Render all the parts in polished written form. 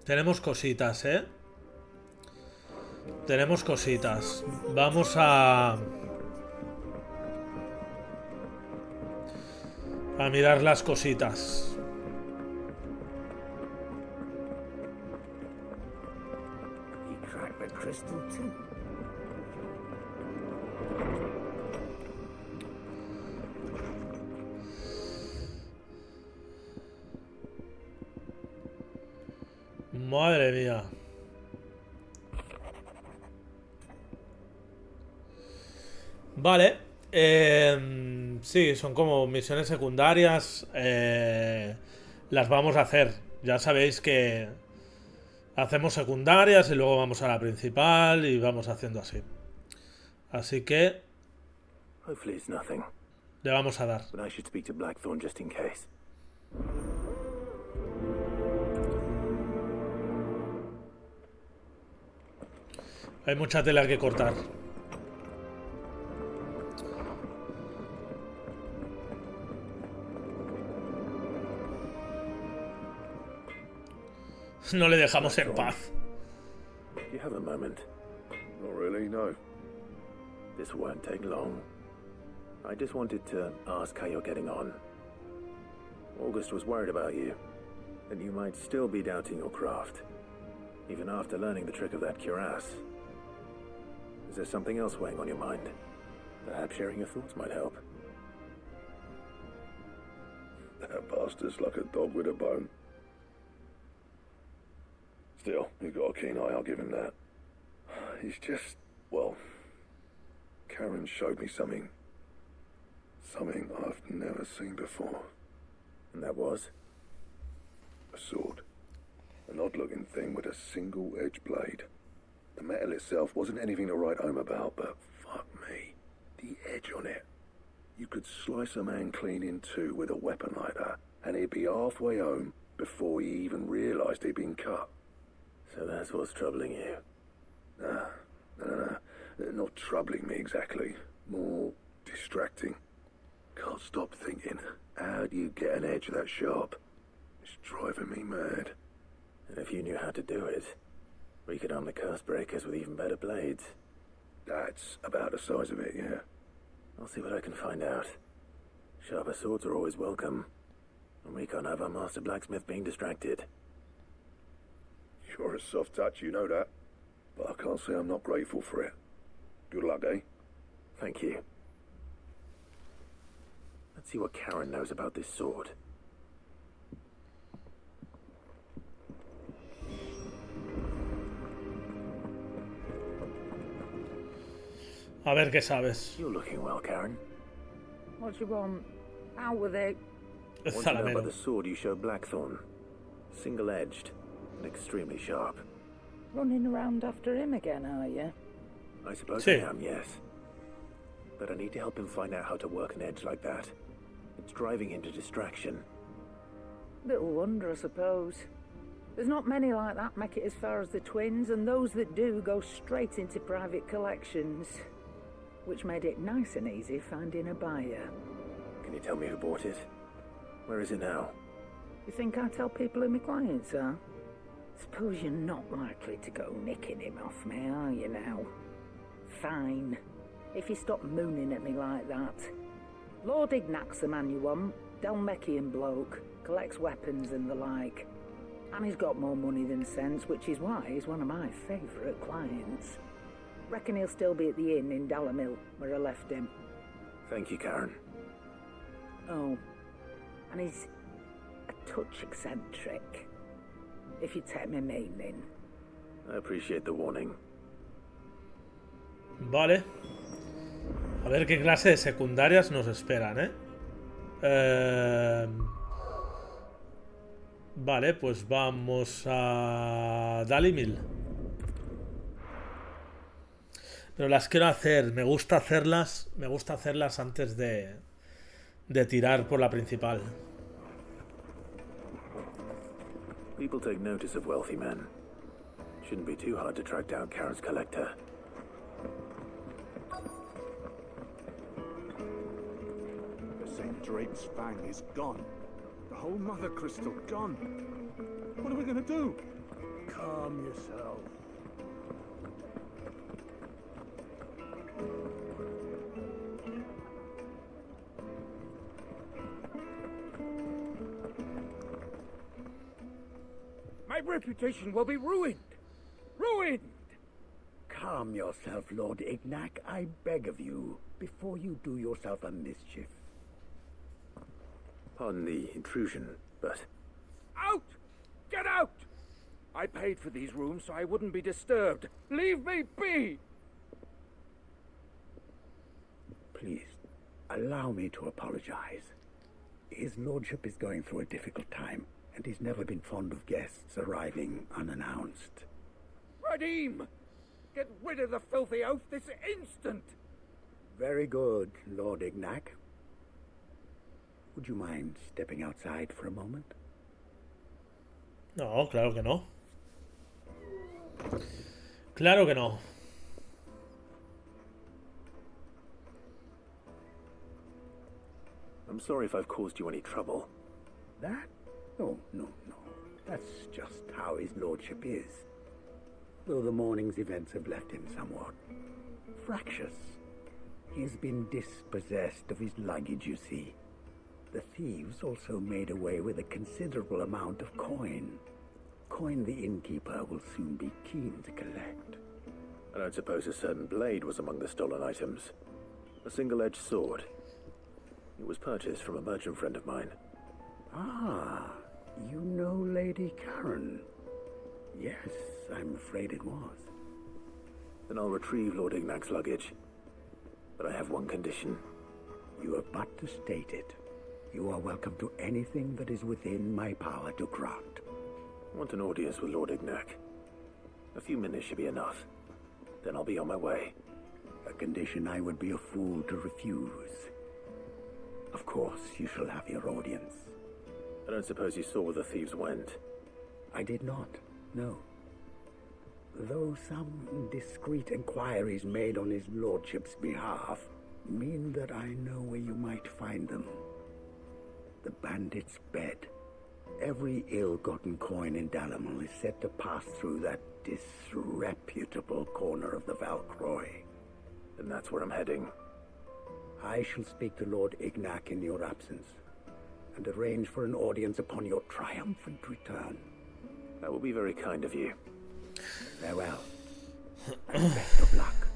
Tenemos cositas, ¿eh? Tenemos cositas. Vamos a mirar las cositas. Madre mía. Vale. Sí, son como misiones secundarias. Las vamos a hacer. Ya sabéis que hacemos secundarias y luego vamos a la principal y vamos haciendo así. Así que Hopefully it's nothing, le vamos a dar. but I should speak to Blackthorn just in case. Hay mucha tela que cortar. No le dejamos en paz. Do you have a moment? Not really, no. This won't take long. I just wanted to ask how you're getting on. August was worried about you, that you might still be doubting your craft, even after learning the trick of that cuirass. Is there something else weighing on your mind? Perhaps sharing your thoughts might help. That bastard's like a dog with a bone. Still, he's got a keen eye, I'll give him that. He's just, well, Karen showed me something I've never seen before. And that was? A sword. An odd-looking thing with a single-edged blade. The metal itself wasn't anything to write home about, but fuck me, the edge on it. You could slice a man clean in two with a weapon like that, and he'd be halfway home before he even realised he'd been cut. So that's what's troubling you. Nah, not troubling me exactly. More distracting. Can't stop thinking, how do you get an edge that sharp? It's driving me mad. And if you knew how to do it, we could arm the curse breakers with even better blades. That's about the size of it, yeah. I'll see what I can find out. Sharper swords are always welcome, and we can't have our master blacksmith being distracted. You're a soft touch, you know that. But I can't say I'm not grateful for it. Good luck, eh? Thank you. Let's see what Karen knows about this sword. A ver qué sabes. You're looking well, Karen. What you want? Out with it. Want to know about the sword you showed Blackthorn? Single-edged and extremely sharp. Running around after him again, are you? I suppose Sí. I am, yes. But I need to help him find out how to work an edge like that. It's driving him to distraction. Little wonder, I suppose. There's not many like that make it as far as the twins, and those that do go straight into private collections. Which made it nice and easy finding a buyer. Can you tell me who bought it? Where is it now? You think I tell people who my clients are? Suppose you're not likely to go nicking him off me, are you now? Fine. If you stop mooning at me like that. Lord Ignac's the man you want. Dalmekian bloke. Collects weapons and the like. And he's got more money than sense, which is why he's one of my favourite clients. Reckon he'll still be at the inn in Dalamil, where I left him. Thank you, Karen. Oh, and he's a touch eccentric, if you take my meaning. I appreciate the warning. Vale. A ver qué clase de secundarias nos esperan, ¿eh? Vale, pues vamos a Dalimil. Pero las quiero hacer. Me gusta hacerlas antes de tirar por la principal. People take notice of wealthy men. Shouldn't be too hard to track down Karen's collector. The St. Drake's Fang is gone. The whole Mother Crystal gone. What are we going to do? Calm yourself. My reputation will be ruined. Ruined! Calm yourself, Lord Ignac, I beg of you, before you do yourself a mischief. Pardon the intrusion, but Out! Get out! I paid for these rooms so I wouldn't be disturbed. Leave me be! Please, allow me to apologize. His lordship is going through a difficult time, and he's never been fond of guests arriving unannounced. Radim! Get rid of the filthy oaf this instant! Very good, Lord Ignac. Would you mind stepping outside for a moment? No, claro que no. Claro que no. I'm sorry if I've caused you any trouble. That? No. That's just how his lordship is. Though the morning's events have left him somewhat fractious. He's been dispossessed of his luggage, you see. The thieves also made away with a considerable amount of coin. Coin the innkeeper will soon be keen to collect. I don't suppose a certain blade was among the stolen items. A single-edged sword. It was purchased from a merchant friend of mine. Ah, you know Lady Karen. Yes, I'm afraid it was. Then I'll retrieve Lord Ignac's luggage. But I have one condition. You have but to state it. You are welcome to anything that is within my power to grant. I want an audience with Lord Ignac. A few minutes should be enough. Then I'll be on my way. A condition I would be a fool to refuse. Of course, you shall have your audience. I don't suppose you saw where the thieves went. I did not, no. Though some discreet inquiries made on his lordship's behalf mean that I know where you might find them. The bandit's bed. Every ill-gotten coin in Dalamal is said to pass through that disreputable corner of the Valcroy. And that's where I'm heading. I shall speak to Lord Ignac in your absence, and arrange for an audience upon your triumphant return. That will be very kind of you. Farewell, and best of luck.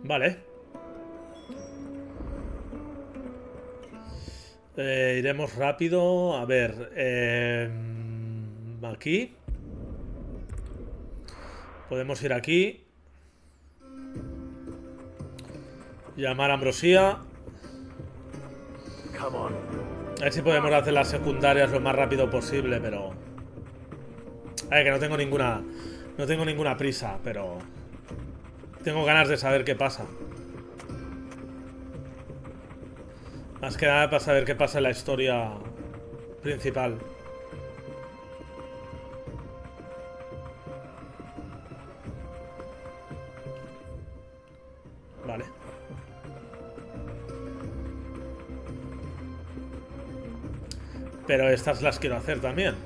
Vale. Iremos rápido. A ver. Aquí. Podemos ir aquí. Llamar a Ambrosía. A ver si podemos hacer las secundarias lo más rápido posible, pero... A ver, que no tengo ninguna prisa, pero... Tengo ganas de saber qué pasa. Más que nada para saber qué pasa en la historia principal. Vale. Pero estas las quiero hacer también.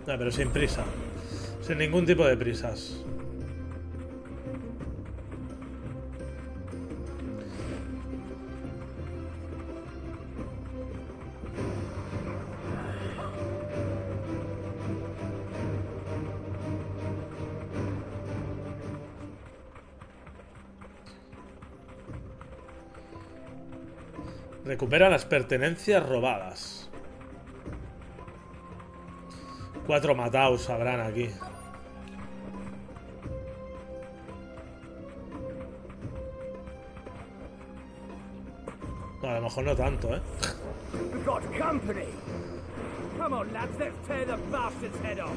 No, pero sin prisa. Sin ningún tipo de prisas. Recupera las pertenencias robadas. 4 mataos habrán aquí. No, a lo mejor no tanto, ¿eh? We've got company! Come on, lads, let's tear the bastard's head off!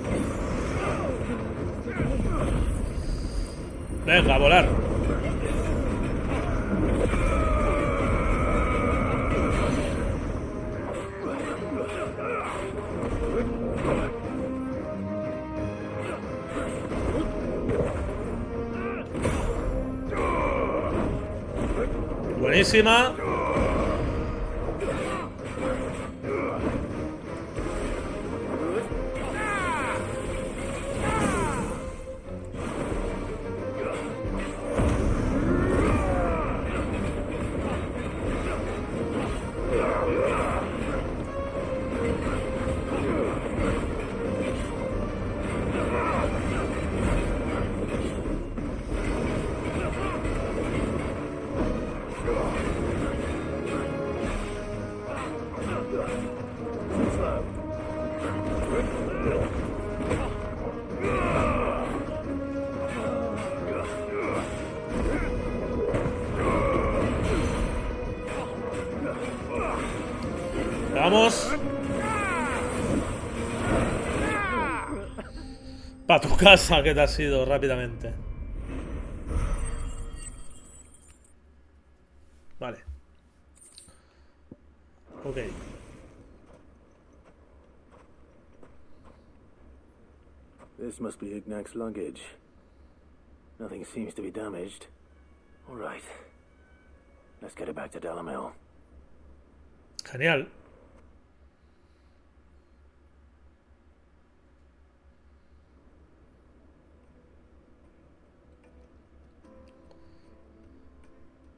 Venga, a volar. Buenísima. Vamos. Para tu casa, que te has ido rápidamente. Vale. Ok. This must be Ignac's luggage. Nothing seems to be damaged. All right. Let's get it back to Delamel. Genial.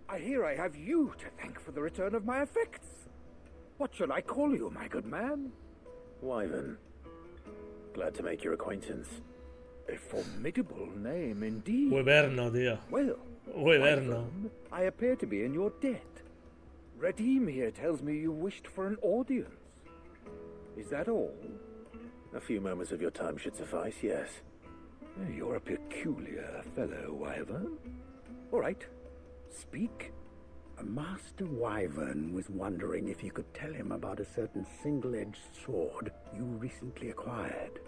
I hear I have you to thank for the return of my effects. What shall I call you, my good man? Wyvern. Glad to make your acquaintance. A formidable name indeed. Wyverno, tío. Well, Wyverno. Wyvern, I appear to be in your debt. Redeem here tells me you wished for an audience. Is that all? A few moments of your time should suffice, yes. You're a peculiar fellow, Wyvern. All right. Speak. Master Wyvern was wondering if you could tell him about a certain single-edged sword you recently acquired.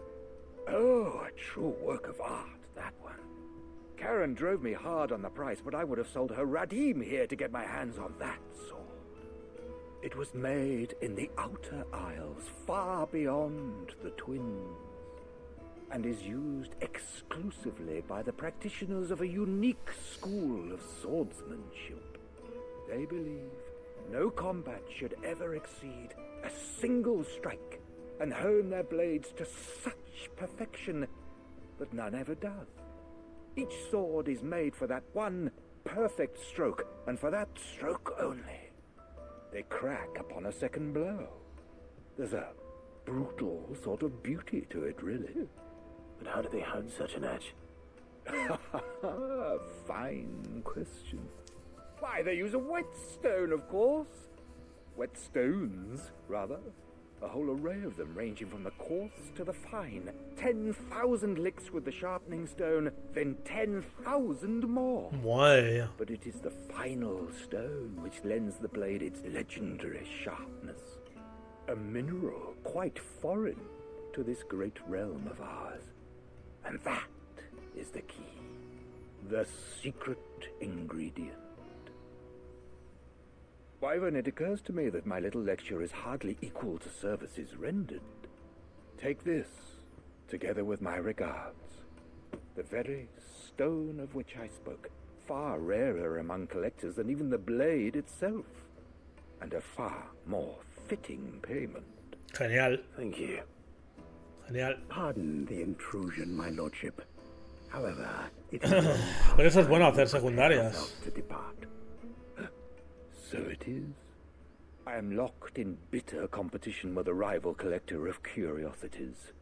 Oh, a true work of art, that one. Karen drove me hard on the price, but I would have sold her Radim here to get my hands on that sword. It was made in the Outer Isles, far beyond the Twins, and is used exclusively by the practitioners of a unique school of swordsmanship. They believe no combat should ever exceed a single strike, and hone their blades to such perfection that none ever does. Each sword is made for that one perfect stroke, and for that stroke only. They crack upon a second blow. There's a brutal sort of beauty to it, really. But how do they hone such an edge? Fine question. Why, they use a whetstone, of course. Whetstones, rather. A whole array of them, ranging from the coarse to the fine. 10,000 licks with the sharpening stone, then 10,000 more. Why? But it is the final stone which lends the blade its legendary sharpness. A mineral quite foreign to this great realm of ours. And that is the key. The secret ingredient. Wyvern, it occurs to me that my little lecture is hardly equal to services rendered. Take this, together with my regards. The very stone of which I spoke, far rarer among collectors than even the blade itself, and a far more fitting payment. Genial. Thank you. Genial. Pardon the intrusion, my lordship. However, it Por eso es bueno hacer secundarias. to depart. So it is. I am locked in bitter competition with a rival collector of curiosities.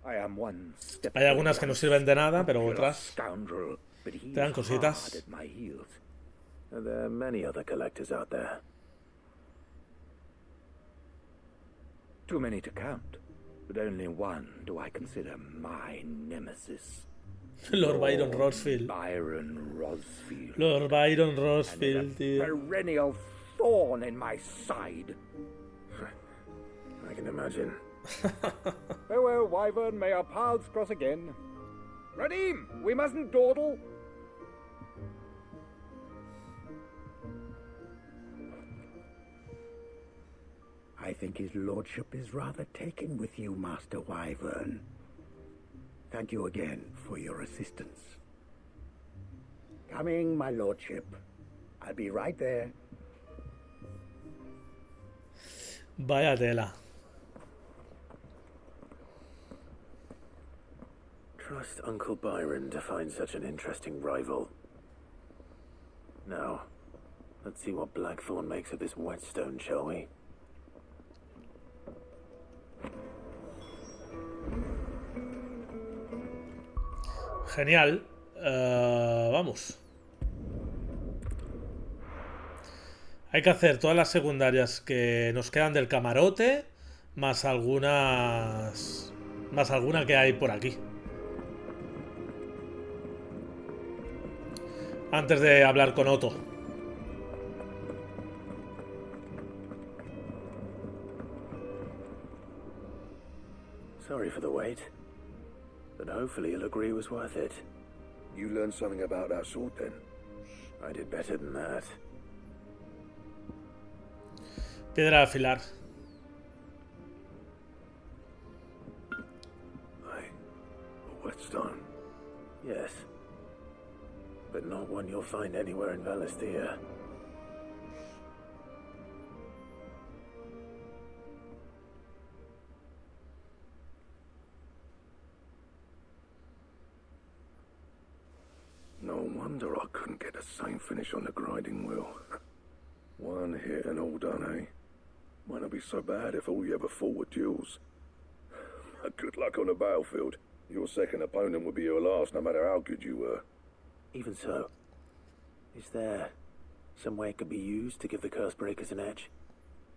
I am one step. Hay algunas que no sirven de nada, pero otras scoundrel, but he's te dan cositas. hard at my heels. Are there many other collectors out there? Too many to count, but only one do I consider my nemesis. Lord Byron Rosfield. Byron Rosfield. Lord Byron And Rosfield, a tío. perennial thorn in my side. I can imagine. Farewell, Wyvern. May our paths cross again. Radim, we mustn't dawdle. I think his lordship is rather taken with you, Master Wyvern. Thank you again for your assistance. Coming, my lordship. I'll be right there. Vaya tela. Trust Uncle Byron to find such an interesting rival. Now, let's see what Blackthorn makes of this whetstone, shall we? Genial. Vamos. Hay que hacer todas las secundarias que nos quedan del camarote, más algunas... más alguna que hay por aquí. Antes de hablar con Otto. Sorry for the wait, but hopefully you'll agree it was worth it. You learned something about that sword then? I did better than that. Piedra de afilar. A whetstone? Yes. But not one you'll find anywhere in Valisthea. No wonder I couldn't get the same finish on the grinding wheel. One hit and all done, eh? Might not be so bad if all you ever fought were duels. Good luck on the battlefield. Your second opponent would be your last, no matter how good you were. Even so, is there some way it could be used to give the curse breakers an edge?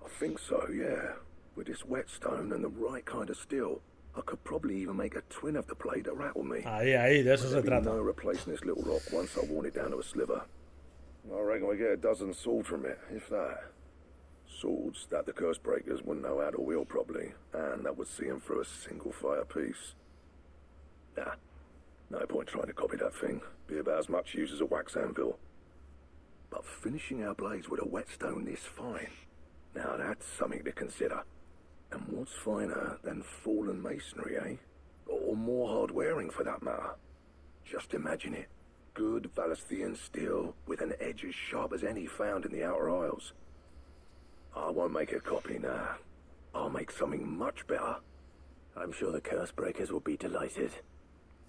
I think so, yeah. With this whetstone and the right kind of steel, I could probably even make a twin of the blade that rattled me. Ahí, de eso se There'd be trata. no replacing this little rock once I worn it down to a sliver. I reckon we get a dozen swords from it, if that. Swords that the curse breakers wouldn't know how to wield properly, and that would see them through a single fire piece. Nah, no point trying to copy that thing. Be about as much use as a wax anvil. But finishing our blades with a whetstone this fine, now that's something to consider. And what's finer than fallen masonry, eh? Or more hard-wearing, for that matter. Just imagine it. Good Valisthean steel with an edge as sharp as any found in the Outer Isles. I won't make a copy now. I'll make something much better. I'm sure the curse breakers will be delighted.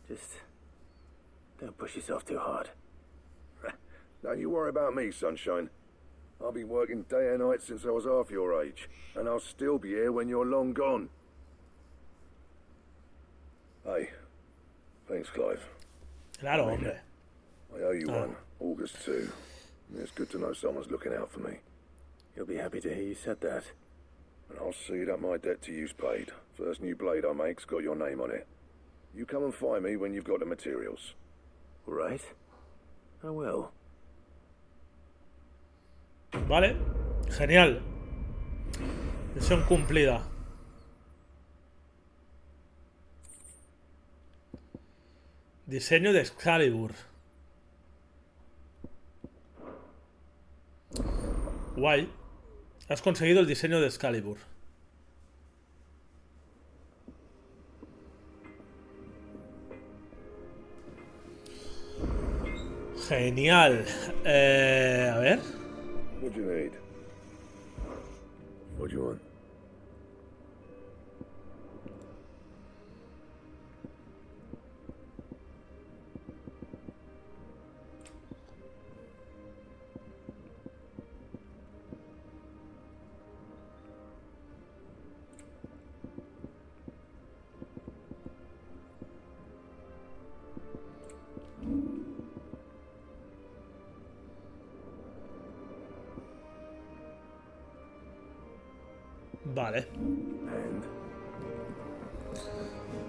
Just don't push yourself too hard. Don't you worry about me, sunshine. I'll be working day and night since I was half your age, and I'll still be here when you're long gone. Hey, thanks, Clive. Claro, hombre. I owe you one. August too. It's good to know someone's looking out for me. You'll be happy to hear you said that. And I'll see that my debt to you's paid. First new blade I make's got your name on it. You come and find me when you've got the materials. All right. I will. Vale. Genial. Misión cumplida. Diseño de Excalibur. Guay. Has conseguido el diseño de Excalibur. Genial. A ver. What do you need? What do you want? Vale. And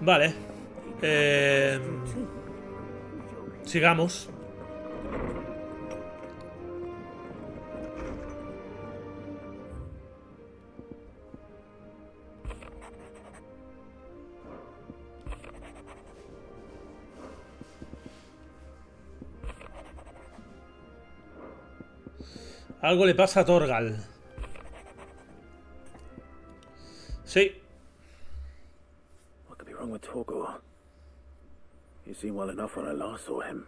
Vale. Sigamos. Algo le pasa a Torgal. Sí. What could be wrong with Torgor? You seemed well enough when I last saw him.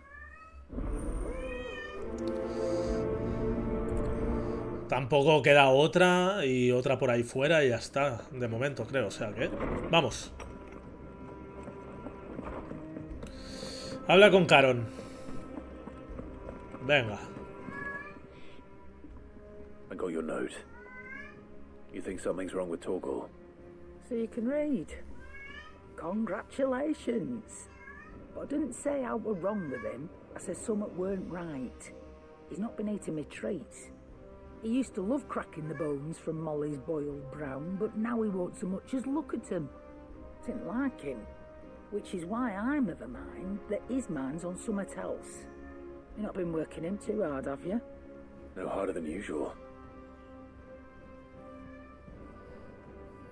Tampoco queda otra y otra por ahí fuera y ya está, de momento creo, o sea que... Vamos. Habla con Caron. Venga. I got your note. You think something's wrong with Torgor? So you can read. Congratulations. But I didn't say I were wrong with him. I said something weren't right. He's not been eating me treats. He used to love cracking the bones from Molly's boiled brown, but now he won't so much as look at 'em. Didn't like him. Which is why I'm of a mind that his mind's on something else. You've not been working him too hard, have you? No harder than usual.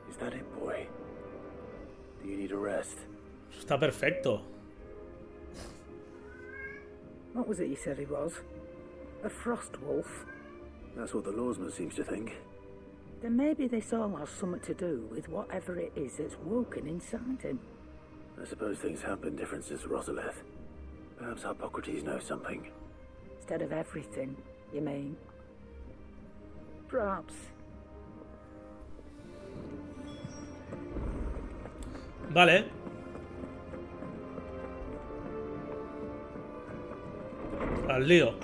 Is that it, boy? Do you need a rest? Está perfecto. What was it you said he was? A frost wolf? That's what the lawsman seems to think. Then maybe this all has something to do with whatever it is that's woken inside him. I suppose things have been different since Rosalith. Perhaps Hippocrates knows something. Instead of everything, you mean? Perhaps. Vale. Al lío.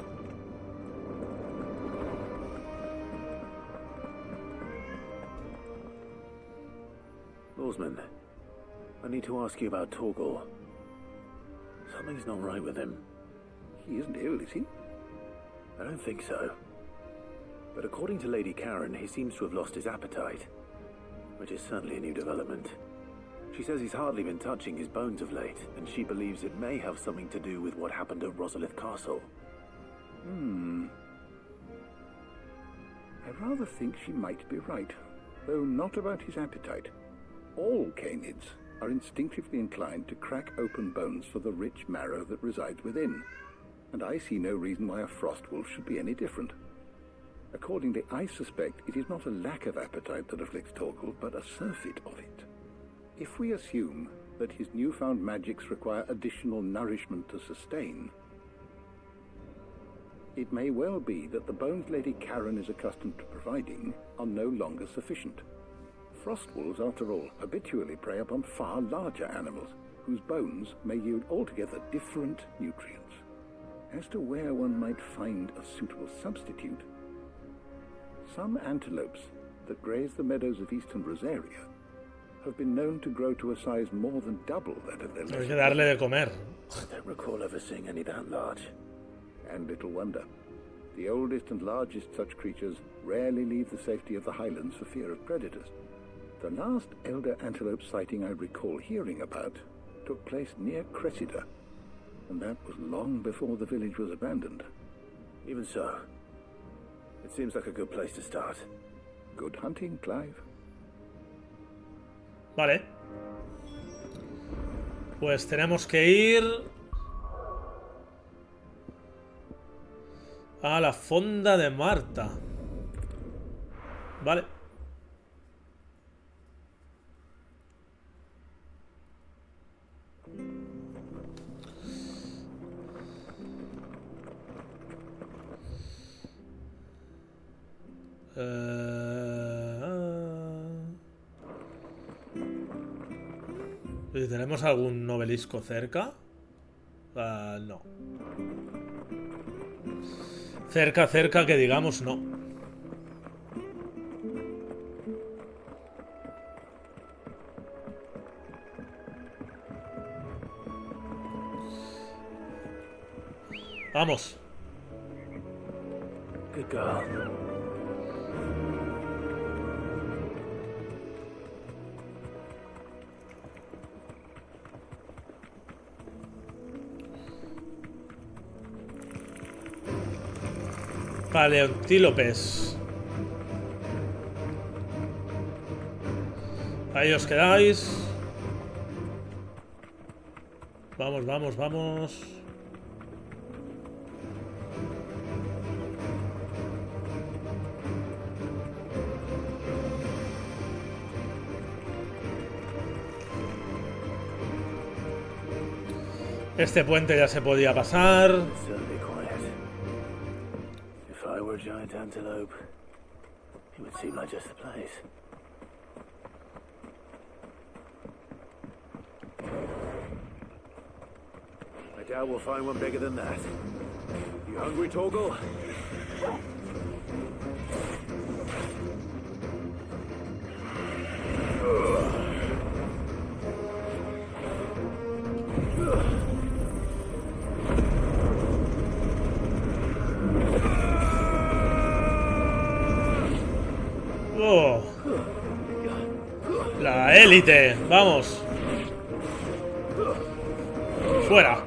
Lawsman, I need to ask you about Torgal. Something's not right with him. He isn't ill, is he? I don't think so. But according to Lady Karen, he seems to have lost his appetite, which is certainly a new development. She says he's hardly been touching his bones of late, and she believes it may have something to do with what happened at Rosalith Castle. I rather think she might be right, though not about his appetite. All canids are instinctively inclined to crack open bones for the rich marrow that resides within, and I see no reason why a frost wolf should be any different. Accordingly, I suspect it is not a lack of appetite that afflicts Torgal, but a surfeit of it. If we assume that his newfound magics require additional nourishment to sustain, it may well be that the bones Lady Karen is accustomed to providing are no longer sufficient. Frost wolves, after all, habitually prey upon far larger animals, whose bones may yield altogether different nutrients. As to where one might find a suitable substitute, some antelopes that graze the meadows of eastern Rosaria have been known to grow to a size more than double that of their Hay que darle de comer. I don't recall ever seeing any that large. And little wonder. The oldest and largest such creatures rarely leave the safety of the highlands for fear of predators. The last elder antelope sighting I recall hearing about took place near Cressida, and that was long before the village was abandoned. Even so, it seems like a good place to start. Good hunting, Clive. Vale. Pues tenemos que ir a la fonda de Marta. Vale. ¿Tenemos algún novelisco cerca? No. Cerca que digamos, no. Vamos. Good girl. Paleontílopes. Ahí os quedáis. Vamos, vamos, vamos. Este puente ya se podía pasar. It's certainly quiet. If I were a giant antelope, it would seem like just the place. I doubt we'll find one bigger than that. You hungry, Torgal? La élite. Vamos. Fuera.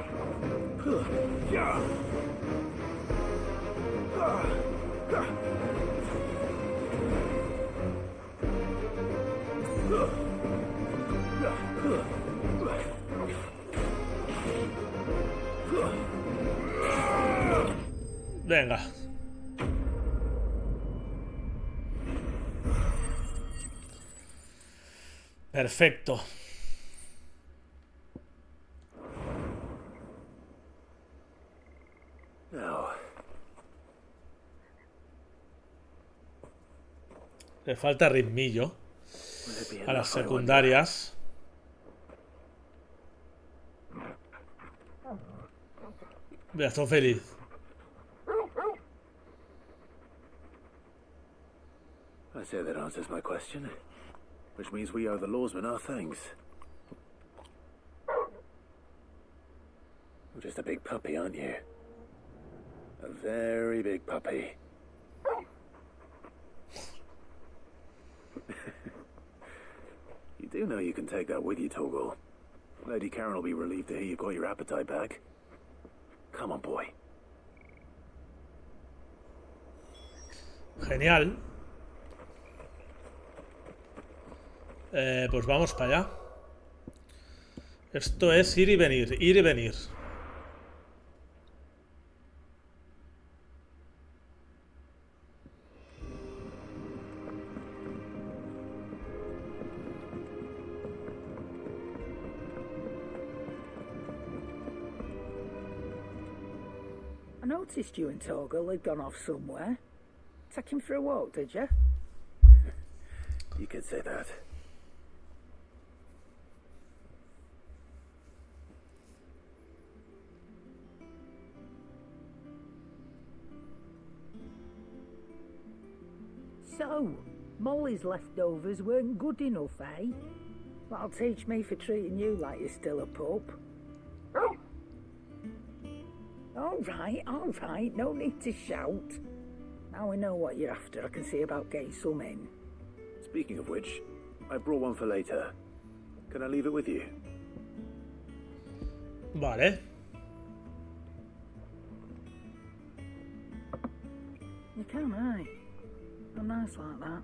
Venga. Perfecto. Now, Le falta ritmillo will it be a las enough, I wonder? secundarias. Ya estoy feliz. I say that answers my question. Which means we owe the lawsmen our thanks. You're just a big puppy, aren't you? A very big puppy. You do know you can take that with you, Toggle. Lady Karen will be relieved to hear you got your appetite back. Come on, boy. Genial. Pues vamos para allá. Esto es ir y venir, ir y venir. I noticed you and Torgal had gone off somewhere. Take him for a walk, did you? You could say that. So, Molly's leftovers weren't good enough, eh? That'll teach me for treating you like you're still a pup. All right, no need to shout. Now I know what you're after, I can see about getting some in. Speaking of which, I brought one for later. Can I leave it with you? Vale. You can, aye. I'm nice like that.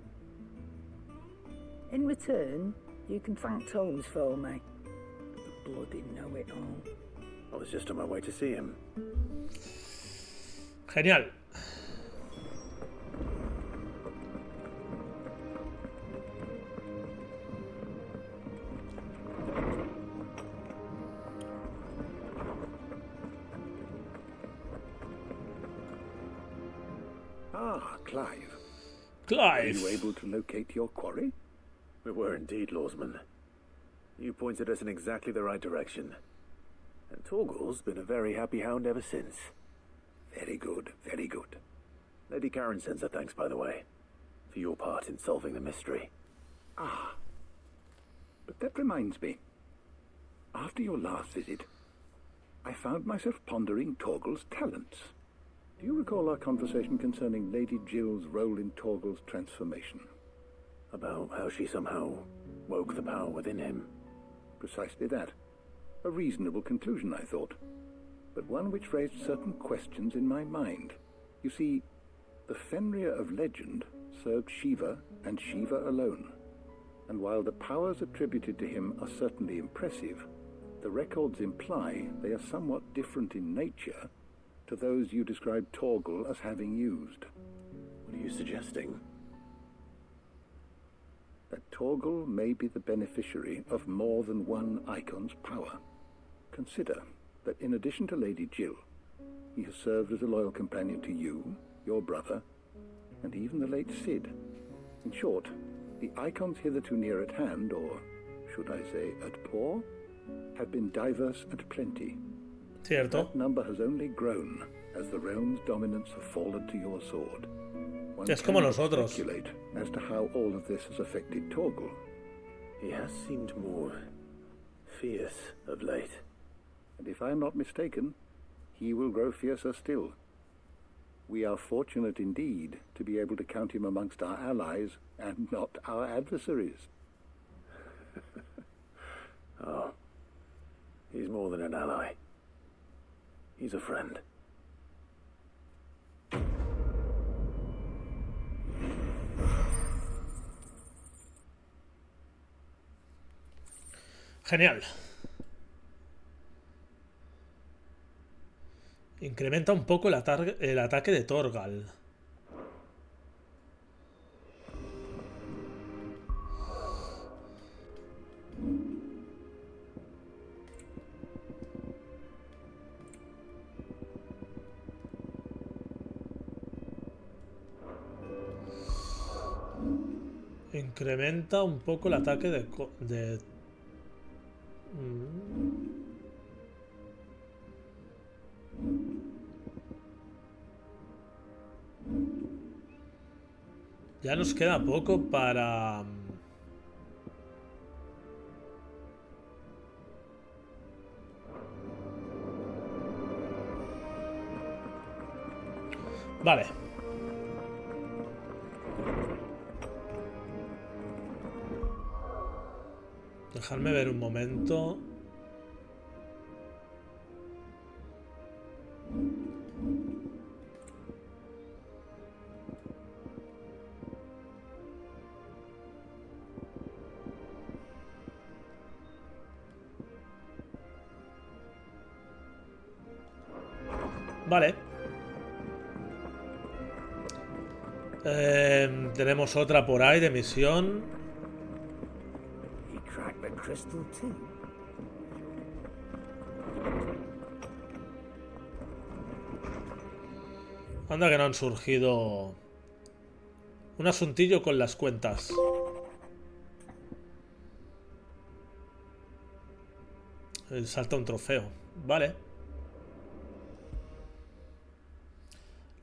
In return, you can thank Tomes for me. The bloody know-it-all. I was just on my way to see him. Genial. Ah, Clive. Are Clive. you able to locate your quarry? We were indeed, Lawsman. You pointed us in exactly the right direction. And Torgal's been a very happy hound ever since. Very good, very good. Lady Karen sends her thanks, by the way, for your part in solving the mystery. Ah. But that reminds me. After your last visit, I found myself pondering Torgal's talents. Do you recall our conversation concerning Lady Jill's role in Torgal's transformation? About how she somehow woke the power within him. Precisely that. A reasonable conclusion, I thought, but one which raised certain questions in my mind. You see, the Fenrir of legend served Shiva and Shiva alone, and while the powers attributed to him are certainly impressive, the records imply they are somewhat different in nature to those you described Torgal as having used. What are you suggesting? That Torgal may be the beneficiary of more than one icon's power. Consider that in addition to Lady Jill, he has served as a loyal companion to you, your brother, and even the late Cid. In short, the icons hitherto near at hand, or should I say at paw, have been diverse and plenty. Cierto. That number has only grown as the realm's dominance have fallen to your sword. One Es como cannot nosotros. speculate as to how all of this has affected Torgal. He has seemed more fierce of late. And if I am not mistaken, he will grow fiercer still. We are fortunate indeed to be able to count him amongst our allies and not our adversaries. more than an ally. He's a friend. Genial. Incrementa un poco el ataque de Torgal. Incrementa un poco el ataque de... Ya nos queda poco para... Vale. Dejadme ver un momento. Vale. Tenemos otra por ahí de misión. He cracked the crystal too. Anda que no han surgido... Un asuntillo con las cuentas. Salta un trofeo. Vale.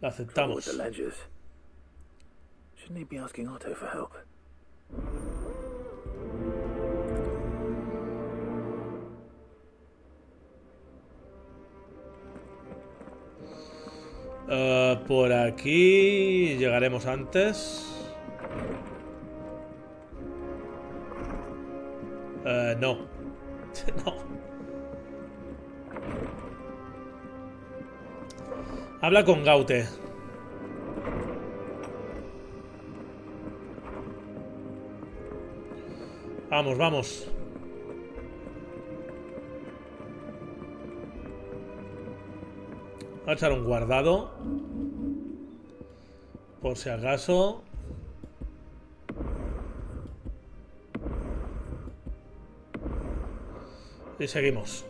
La aceptamos. Trouble with the ledgers. Shouldn't he be asking Otto for help? Por aquí llegaremos antes. No. No. Habla con Gaute. Vamos, vamos. Voy a echar un guardado. Por si acaso. Y seguimos.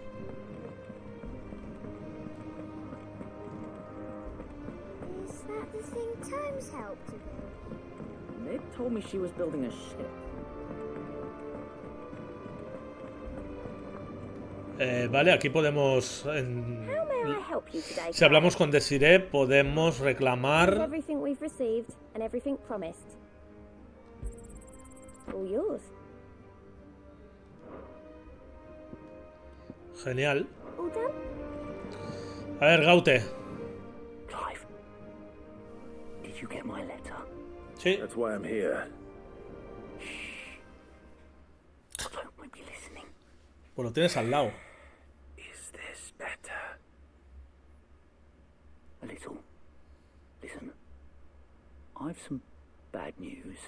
Is that the thing Tom's helped to build? Ned told me she was building a ship. Vale, aquí podemos... How may I help you today? Si hablamos con Desiree, podemos Is reclamar... everything we've received and everything promised? All yours. Genial. All done? A ver, Gaute. Clive, did you get my letter? Sí. That's why I'm here. Otto might be listening. Pues lo tienes al lado. Is this better? A little. Listen, I've some bad news.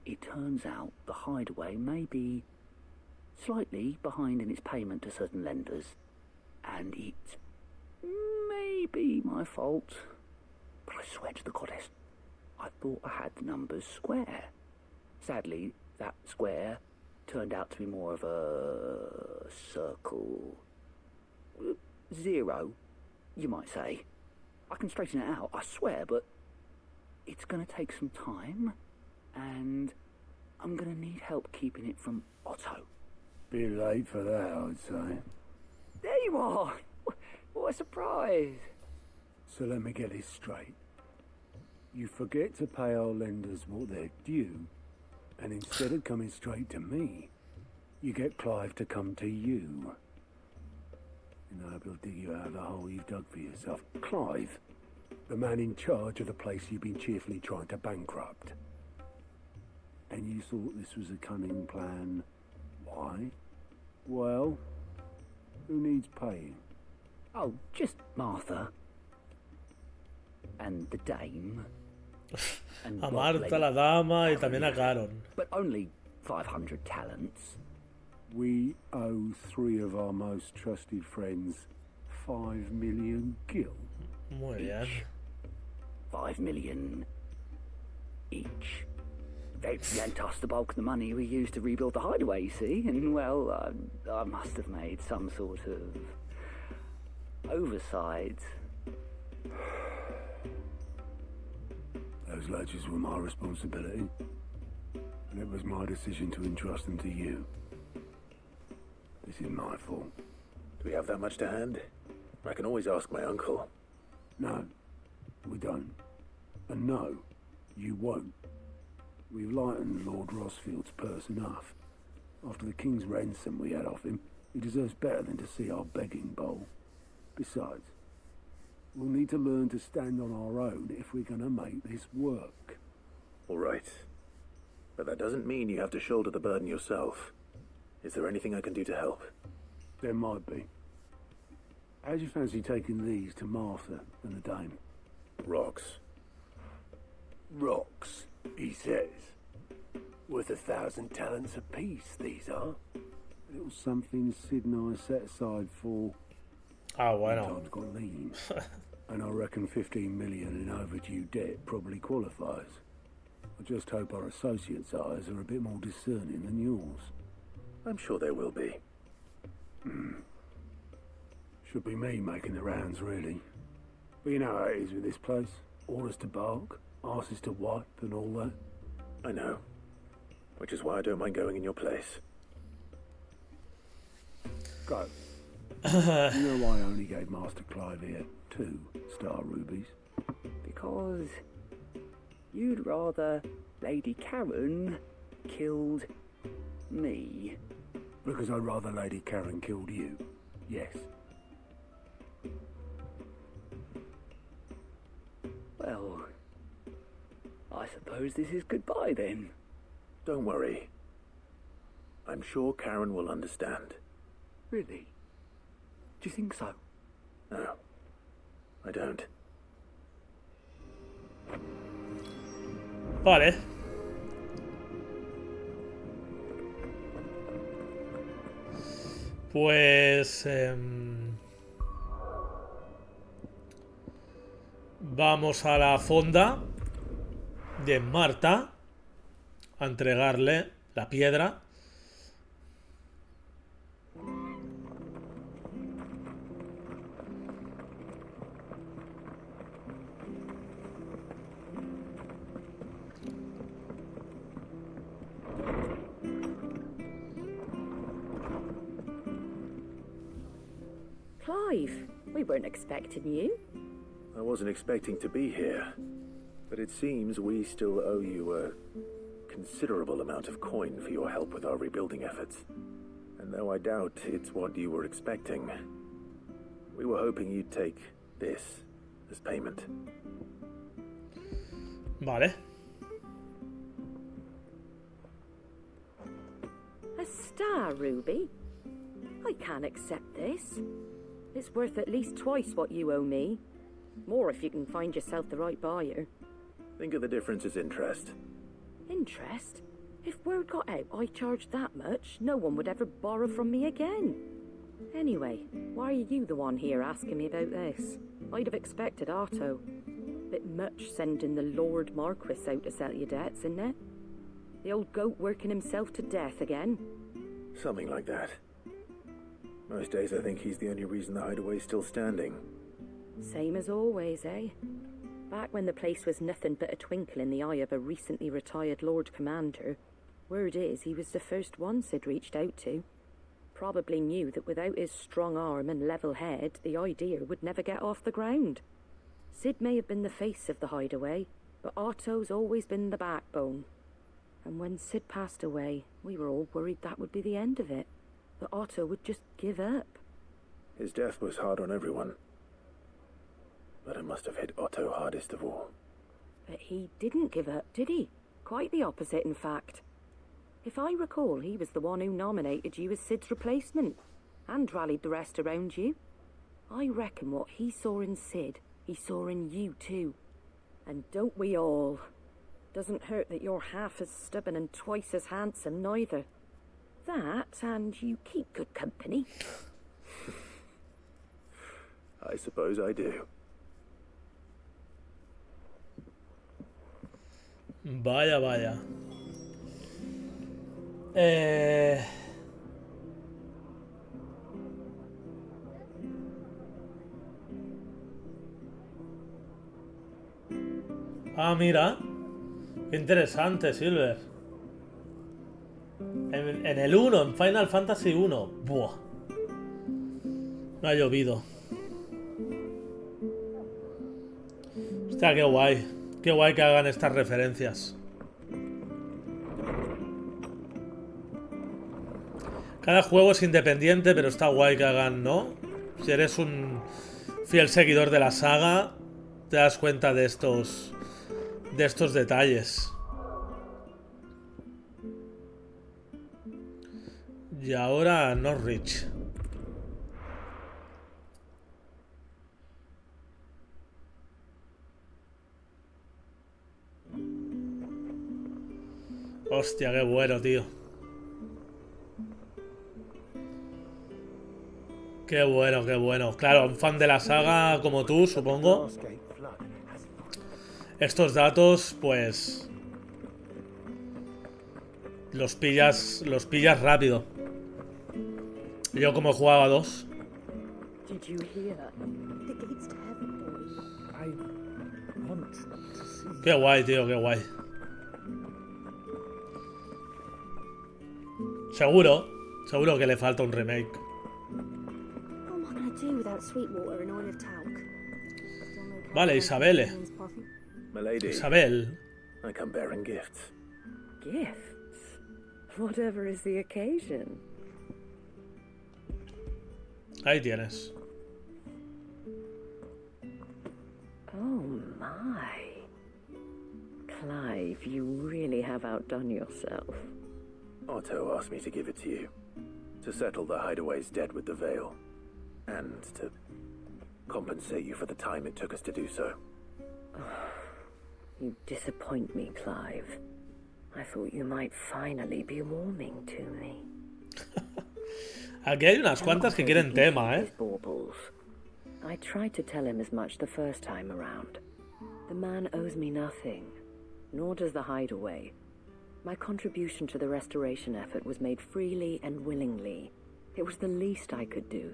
It turns out the hideaway may be slightly behind in its payment to certain lenders, and it may be my fault. But I swear to the goddess, I thought I had the numbers square. Sadly, that square turned out to be more of a circle. Zero, you might say. I can straighten it out, I swear, but it's going to take some time, and I'm going to need help keeping it from Otto. Bit late for that, I'd say. There you are! What a surprise! So let me get this straight. You forget to pay our lenders what they're due, and instead of coming straight to me, you get Clive to come to you. And I hope he'll dig you out of the hole you've dug for yourself. Clive, the man in charge of the place you've been cheerfully trying to bankrupt. And you thought this was a cunning plan. Why? Well, Who needs paying? Oh, just Martha. And the dame. And A Bob Marta, Lane. la dama, y también a Caron. But only 500 talents. We owe 3 of our most trusted friends 5 million gil. Muy bien. 5 million each. They lent us the bulk of the money we used to rebuild the hideaway, you see, and well, I must have made some sort of oversight. Those ledgers were my responsibility, and it was my decision to entrust them to you. This is my fault. Do we have that much to hand? I can always ask my uncle. No, we don't. And no, you won't. We've lightened Lord Rosfield's purse enough. After the king's ransom we had off him, he deserves better than to see our begging bowl. Besides, we'll need to learn to stand on our own if we're gonna make this work. All right. But that doesn't mean you have to shoulder the burden yourself. Is there anything I can do to help? There might be. How'd you fancy taking these to Martha and the dame? Rocks. Rocks, he says. Worth 1,000 talents apiece, these are. A little something Sid and I set aside for... Ah, bueno. Times got lean. And I reckon 15 million in overdue debt probably qualifies. I just hope our associates' eyes are a bit more discerning than yours. I'm sure there will be. Should be me making the rounds, really. But you know how it is with this place. Orders to bark, arses to wipe, and all that. I know. Which is why I don't mind going in your place. Go. You know why I only gave Master Clive here 2 star rubies? Because you'd rather Lady Karen killed me. Because I'd rather Lady Karen killed you. Yes. Well, I suppose this is goodbye then. Don't worry. I'm sure Karen will understand. Really? Do you think so? No, I don't. Vale. Pues... vamos a la fonda de Marta a entregarle la piedra. Clive, we weren't expecting you. I wasn't expecting to be here, but it seems we still owe you a considerable amount of coin for your help with our rebuilding efforts. And though I doubt it's what you were expecting, we were hoping you'd take this as payment. Vale. A star ruby? I can't accept this. It's worth at least twice what you owe me. More if you can find yourself the right buyer. Think of the difference as interest. Interest? If word got out I charged that much, no one would ever borrow from me again. Anyway, why are you the one here asking me about this? I'd have expected Otto. Bit much sending the Lord Marquis out to settle your debts, isn't it? The old goat working himself to death again. Something like that. Most days I think he's the only reason the hideaway's still standing. Same as always, eh? Back when the place was nothing but a twinkle in the eye of a recently retired Lord Commander, word is he was the first one Sid reached out to. Probably knew that without his strong arm and level head, the idea would never get off the ground. Sid may have been the face of the hideaway, but Otto's always been the backbone. And when Sid passed away, we were all worried that would be the end of it. That Otto would just give up. His death was hard on everyone. But it must have hit Otto hardest of all. But he didn't give up, did he? Quite the opposite, in fact. If I recall, he was the one who nominated you as Sid's replacement. and rallied the rest around you. I reckon what he saw in Sid, he saw in you too. And don't we all? Doesn't hurt that you're half as stubborn and twice as handsome neither. That, and you keep good company. I suppose I do. Vaya, vaya. Ah, mira. Qué interesante, Silver. En el 1, en Final Fantasy 1. Buah. No ha llovido. Hostia, qué guay. Qué guay que hagan estas referencias. Cada juego es independiente, pero está guay que hagan, ¿no? Si eres un fiel seguidor de la saga, te das cuenta de estos detalles. Y ahora Norwich. Hostia, qué bueno, tío. Qué bueno, qué bueno. Claro, un fan de la saga como tú, supongo. Estos datos, pues... Los pillas rápido. Yo como he jugado a 2. Qué guay, tío, qué guay. Seguro que le falta un remake. Vale, Isabelle. Milady, Isabel. I come bearing gifts. Gifts? Whatever is the occasion. Ahí tienes. Oh my. Clive, you really have outdone yourself. Otto asked me to give it to you. To settle the Hideaway's debt with the Veil. And to compensate you for the time it took us to do so. You disappoint me, Clive. I thought you might finally be warming to me. Aquí hay unas cuantas que quieren tema, ¿eh? I tried to tell him as much the first time around. The man owes me nothing, nor does the Hideaway. My contribution to the restoration effort was made freely and willingly. It was the least I could do.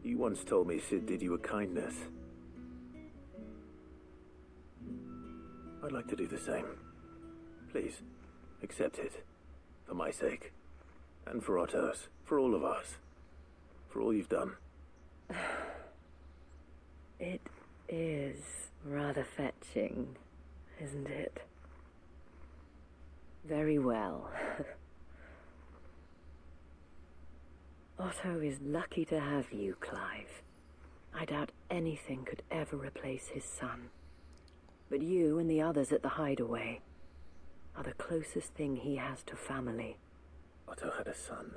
You once told me Sid did you a kindness. I'd like to do the same. Please, accept it. For my sake. And for Otto's. For all of us. For all you've done. It is rather fetching, isn't it? Very well. Otto is lucky to have you, Clive. I doubt anything could ever replace his son. But you and the others at the Hideaway are the closest thing he has to family. Otto had a son.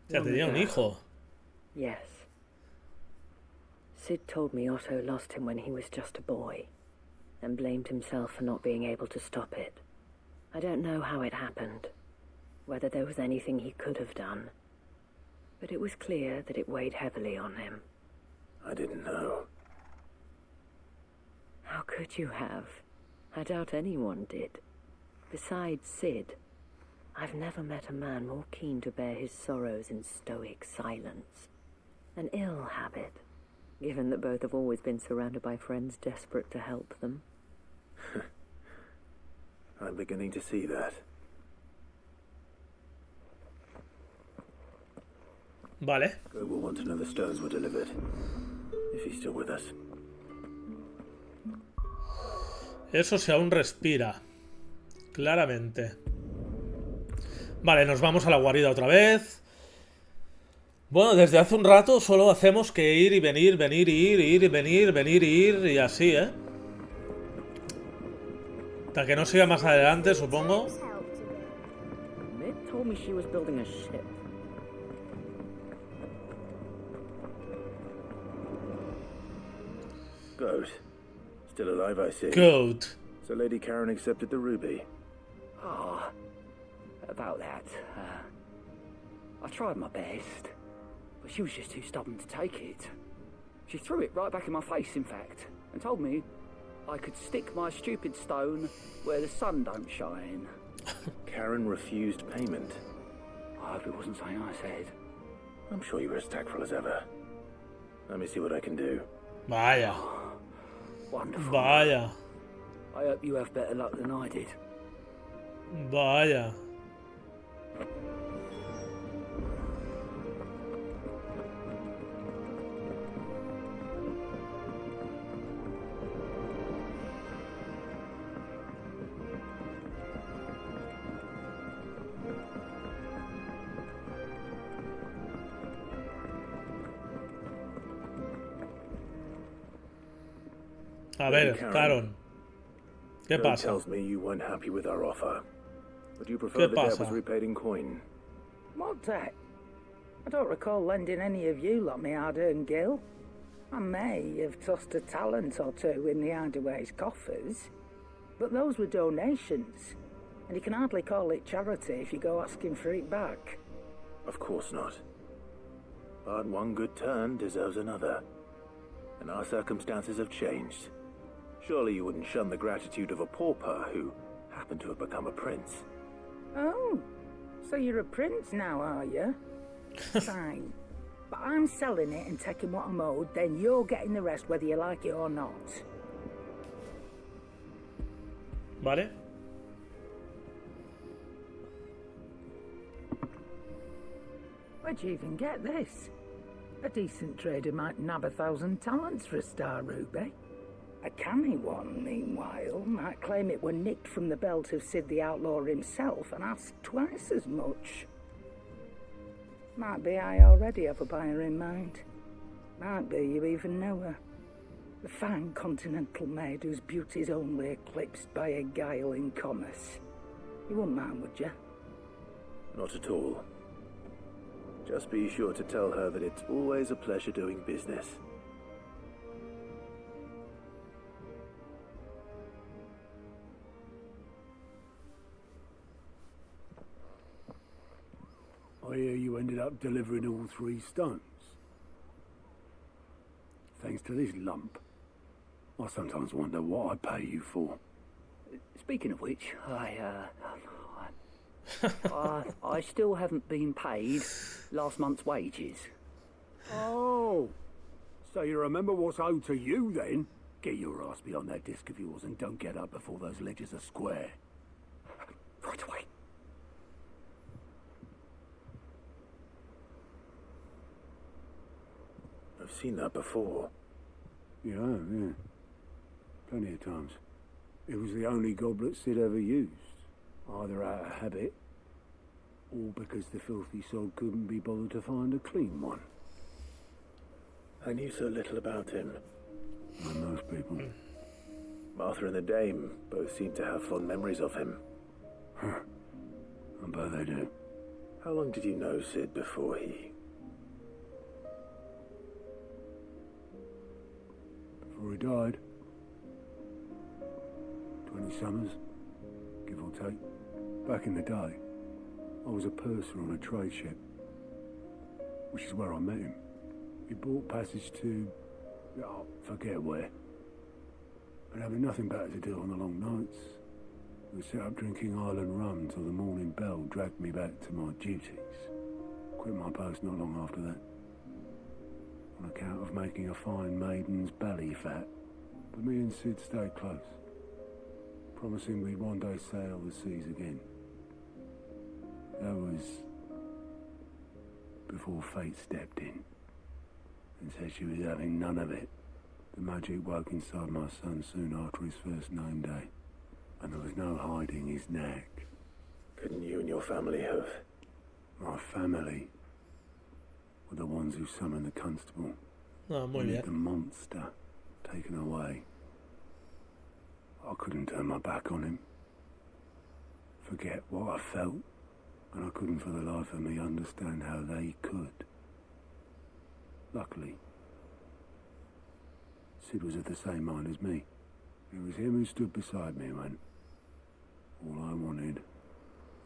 Ya tenía un hijo. Yes. Sid told me Otto lost him when he was just a boy, and blamed himself for not being able to stop it. I don't know how it happened, whether there was anything he could have done, but it was clear that it weighed heavily on him. I didn't know. How could you have? I doubt anyone did. Besides Sid, I've never met a man more keen to bear his sorrows in stoic silence. An ill habit, given that both have always been surrounded by friends desperate to help them. I'm beginning to see that. Vale. Go will want to know the stones were delivered. If he's still with us. Eso si aún respira. Claramente. Vale, nos vamos a la guarida otra vez. Bueno, desde hace un rato solo hacemos que ir y venir, venir y ir, ir y venir, venir y ir y así, ¿eh? Hasta que no siga más adelante, supongo. Told me she was building a ship. Goat. Still alive, I see. Goat. So Lady Karen accepted the ruby. Ah, about that. I tried my best, but she was just too stubborn to take it. She threw it right back in my face, in fact, and told me I could stick my stupid stone where the sun don't shine. Karen refused payment. I hope it wasn't something I said. I'm sure you were as tactful as ever. Let me see what I can do. Vaya. Wonderful. Vaya. I hope you have better luck than I did. Vaya. A ver, Karen. ¿Qué Joe pasa? tells me you weren't happy with our offer. Would you prefer ¿Qué the debt pasa? was repaid in coin? What debt? I don't recall lending any of you lot me hard-earned gil. I may have tossed a talent or two in the Hideaway's coffers, but those were donations, and you can hardly call it charity if you go asking for it back. Of course not. But one good turn deserves another. And our circumstances have changed. Surely you wouldn't shun the gratitude of a pauper who happened to have become a prince. Oh, so you're a prince now, are you? Fine. But I'm selling it and taking what I'm owed, then you're getting the rest whether you like it or not. ¿Vale? Where'd you even get this? A decent trader might nab 1,000 talents for a star ruby. A canny one, meanwhile, might claim it were nicked from the belt of Sid the Outlaw himself and ask twice as much. Might be I already have a buyer in mind. Might be you even know her. The fine continental maid whose beauty's only eclipsed by a guile in commerce. You wouldn't mind, would you? Not at all. Just be sure to tell her that it's always a pleasure doing business. I hear you ended up delivering all 3 stones. Thanks to this lump. I sometimes wonder what I pay you for. Speaking of which, I still haven't been paid last month's wages. Oh, so you remember what's owed to you then? Get your ass behind that disc of yours and don't get up before those ledgers are square. Right away. I've seen that before. Yeah, yeah. Plenty of times. It was the only goblet Sid ever used. Either out of habit, or because the filthy soul couldn't be bothered to find a clean one. I knew so little about him. Like most people. Martha and the Dame both seem to have fond memories of him. Huh. I bet they do. How long did you know Sid before he... Before he died. 20 summers, give or take. Back in the day, I was a purser on a trade ship, which is where I met him. He bought passage to, forget where. And having nothing better to do on the long nights, we set up drinking island rum till the morning bell dragged me back to my duties. Quit my post not long after that, on account of making a fine maiden's belly fat. But me and Sid stayed close, promising we'd one day sail the seas again. That was before fate stepped in and said she was having none of it. The magic woke inside my son soon after his first name day, and there was no hiding his knack. Couldn't you and your family have... My family were the ones who summoned the constable. Ah, muy Wanted bien. the monster taken away. I couldn't turn my back on him. Forget what I felt and I couldn't for the life of me understand how they could. Luckily, Sid was of the same mind as me. It was him who stood beside me when all I wanted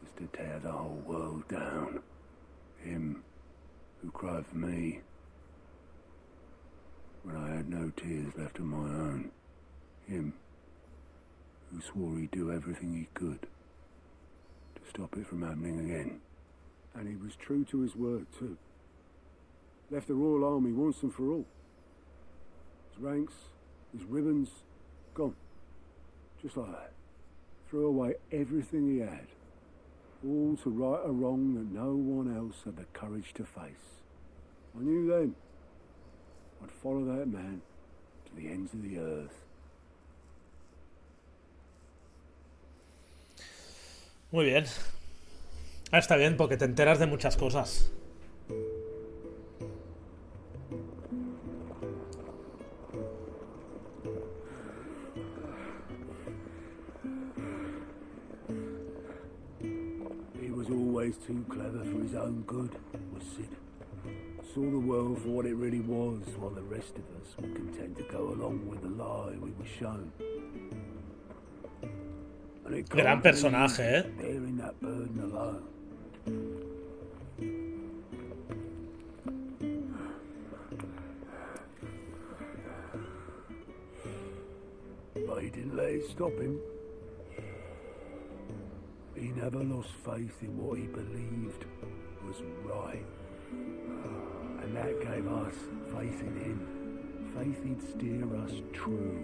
was to tear the whole world down. Him who cried for me when I had no tears left of my own. Him who swore he'd do everything he could to stop it from happening again. And he was true to his word too. Left the Royal Army once and for all. His ranks, his ribbons, gone. Just like that. Threw away everything he had. All to right a wrong that no one else had the courage to face. I knew then I'd follow that man to the ends of the earth. Muy bien. Está bien porque te enteras de muchas cosas. He was always too clever for his own good, was Sid. Saw the world for what it really was, while the rest of us were content to go along with the lie we were shown. Gran personaje, ¿eh? Bearing that burden alone. But he didn't let it stop him. He never lost faith in what he believed was right. And that gave us faith in him. Faith he'd steer us true.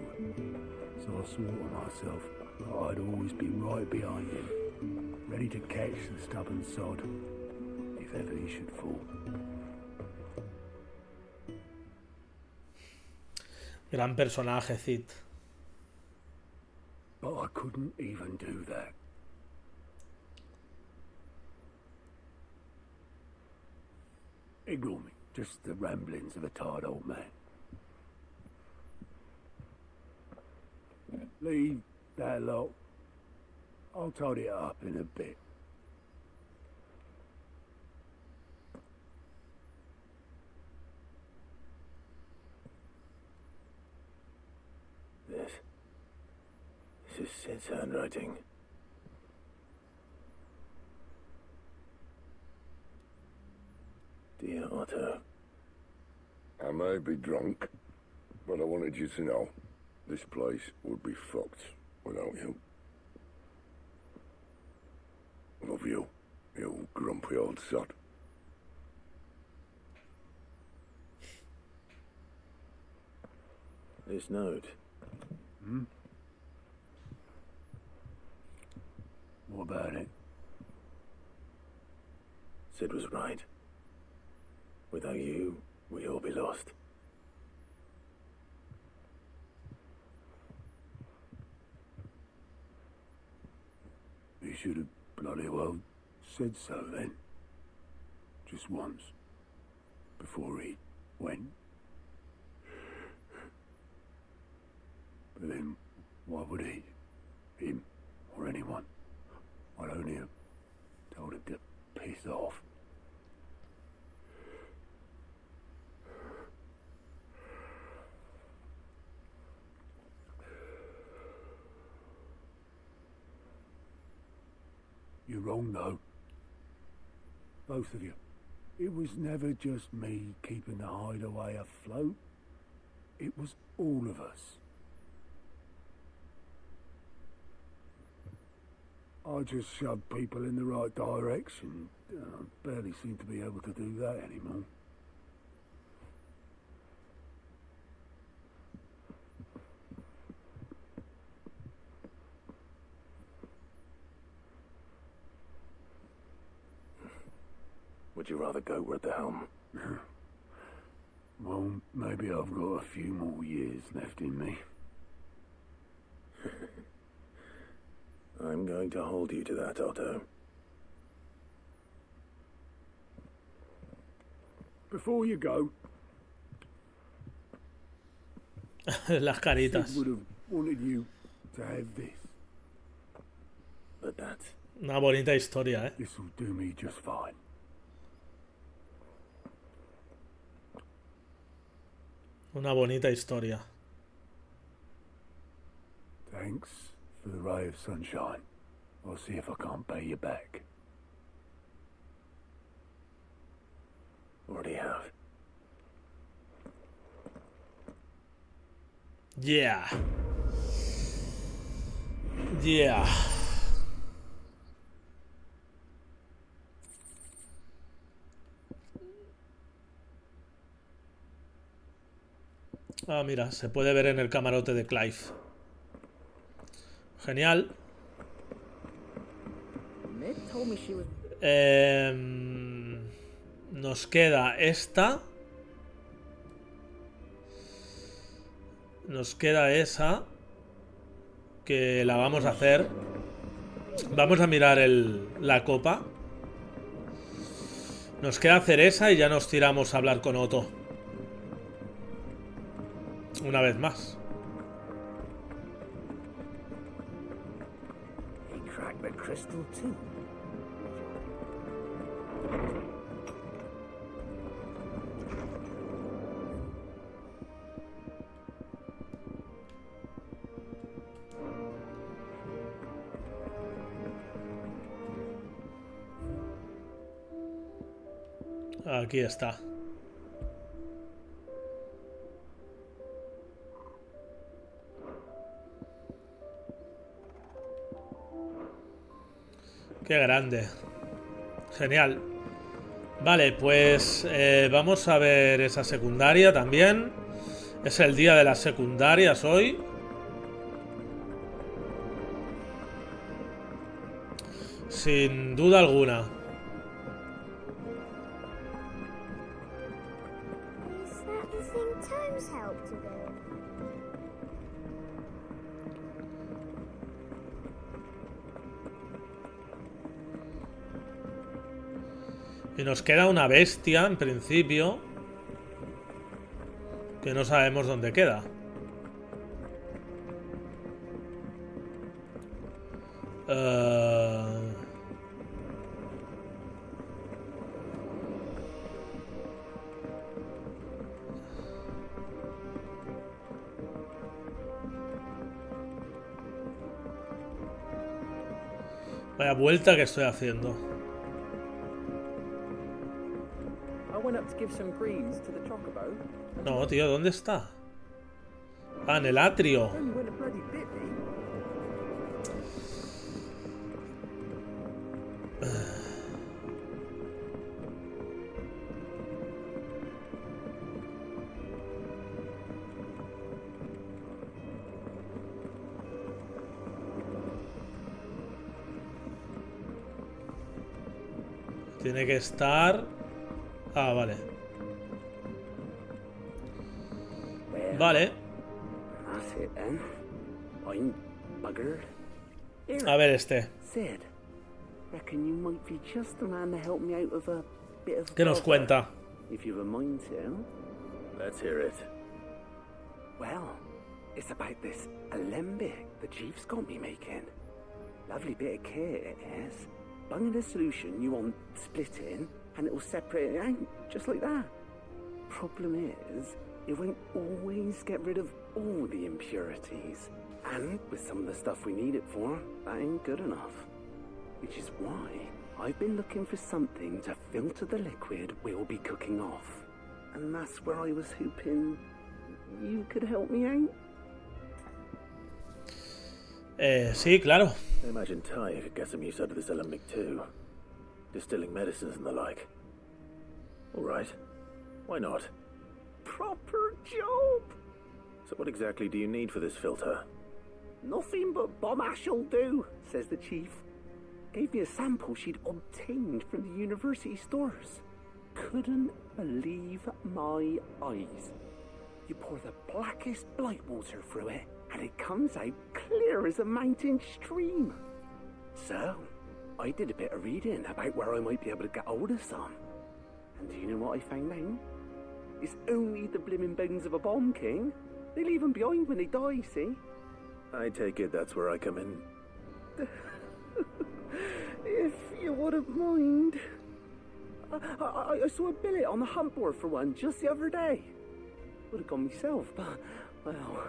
So I swore to myself that I'd always be right behind him, ready to catch the stubborn sod, if ever he should fall. Gran personaje, Cid. But I couldn't even do that. Ignore me, just the ramblings of a tired old man. Leave that lot. I'll tidy it up in a bit. This is Sid's handwriting. Dear Otto. I may be drunk, but I wanted you to know this place would be fucked without you. Love you, you grumpy old sod. This note. What about it? Sid was right. Without you, we'd all be lost. He should have bloody well said so then. Just once. Before he went. But then, why would he? Him, or anyone? I'd only have told him to piss off. You're wrong, though. Both of you. It was never just me keeping the hideaway afloat. It was all of us. I just shoved people in the right direction. I barely seem to be able to do that anymore. Would you rather go at the helm? Well, maybe I've got a few more years left in me. I'm going to hold you to that, Otto. Before you go, Las caritas. Sid would have wanted you to have this. But that's Una bonita historia, ¿eh? This'll do me just fine. Una bonita historia. Thanks for the ray of sunshine. I'll see if I can't pay you back. Already have. Yeah. Yeah. Ah, mira, se puede ver en el camarote de Clive. Genial. Nos queda esta. Nos queda esa. Que la vamos a hacer. Vamos a mirar la copa. Nos queda hacer esa y ya nos tiramos a hablar con Otto. Una vez más. Aquí está. Qué grande. Genial. Vale, pues vamos a ver esa secundaria también. Es el día de las secundarias hoy. Sin duda alguna. Is that the thing Tomes helped to build? Y nos queda una bestia, en principio, que no sabemos dónde queda. Vaya vuelta que estoy haciendo. No, tío, ¿dónde está? Ah, en el atrio. Tiene que estar... Ah, vale. Vale. A ver este. ¿Qué nos cuenta? Let's hear it. Well, it's about this alembic the chief's got me making. Lovely bit of kit it is. Bunging a solution you want splitting, and it'll separate it out, just like that. Problem is, it won't always get rid of all the impurities. And with some of the stuff we need it for, that ain't good enough. Which is why I've been looking for something to filter the liquid we'll be cooking off. And that's where I was hoping you could help me out. Sí, claro. I imagine Ty could get some use out of this alembic too. Distilling medicines and the like. Alright. Why not? Proper job! So what exactly do you need for this filter? Nothing but bomb ash'll do, says the chief. Gave me a sample she'd obtained from the university stores. Couldn't believe my eyes. You pour the blackest blight water through it, and it comes out clear as a mountain stream. So, I did a bit of reading about where I might be able to get hold of some. And do you know what I found out? It's only the blimmin' bones of a bomb king. They leave them behind when they die, see? I take it that's where I come in. wouldn't mind. I saw a billet on the hunt board for one just the other day. Would have gone myself, but, well,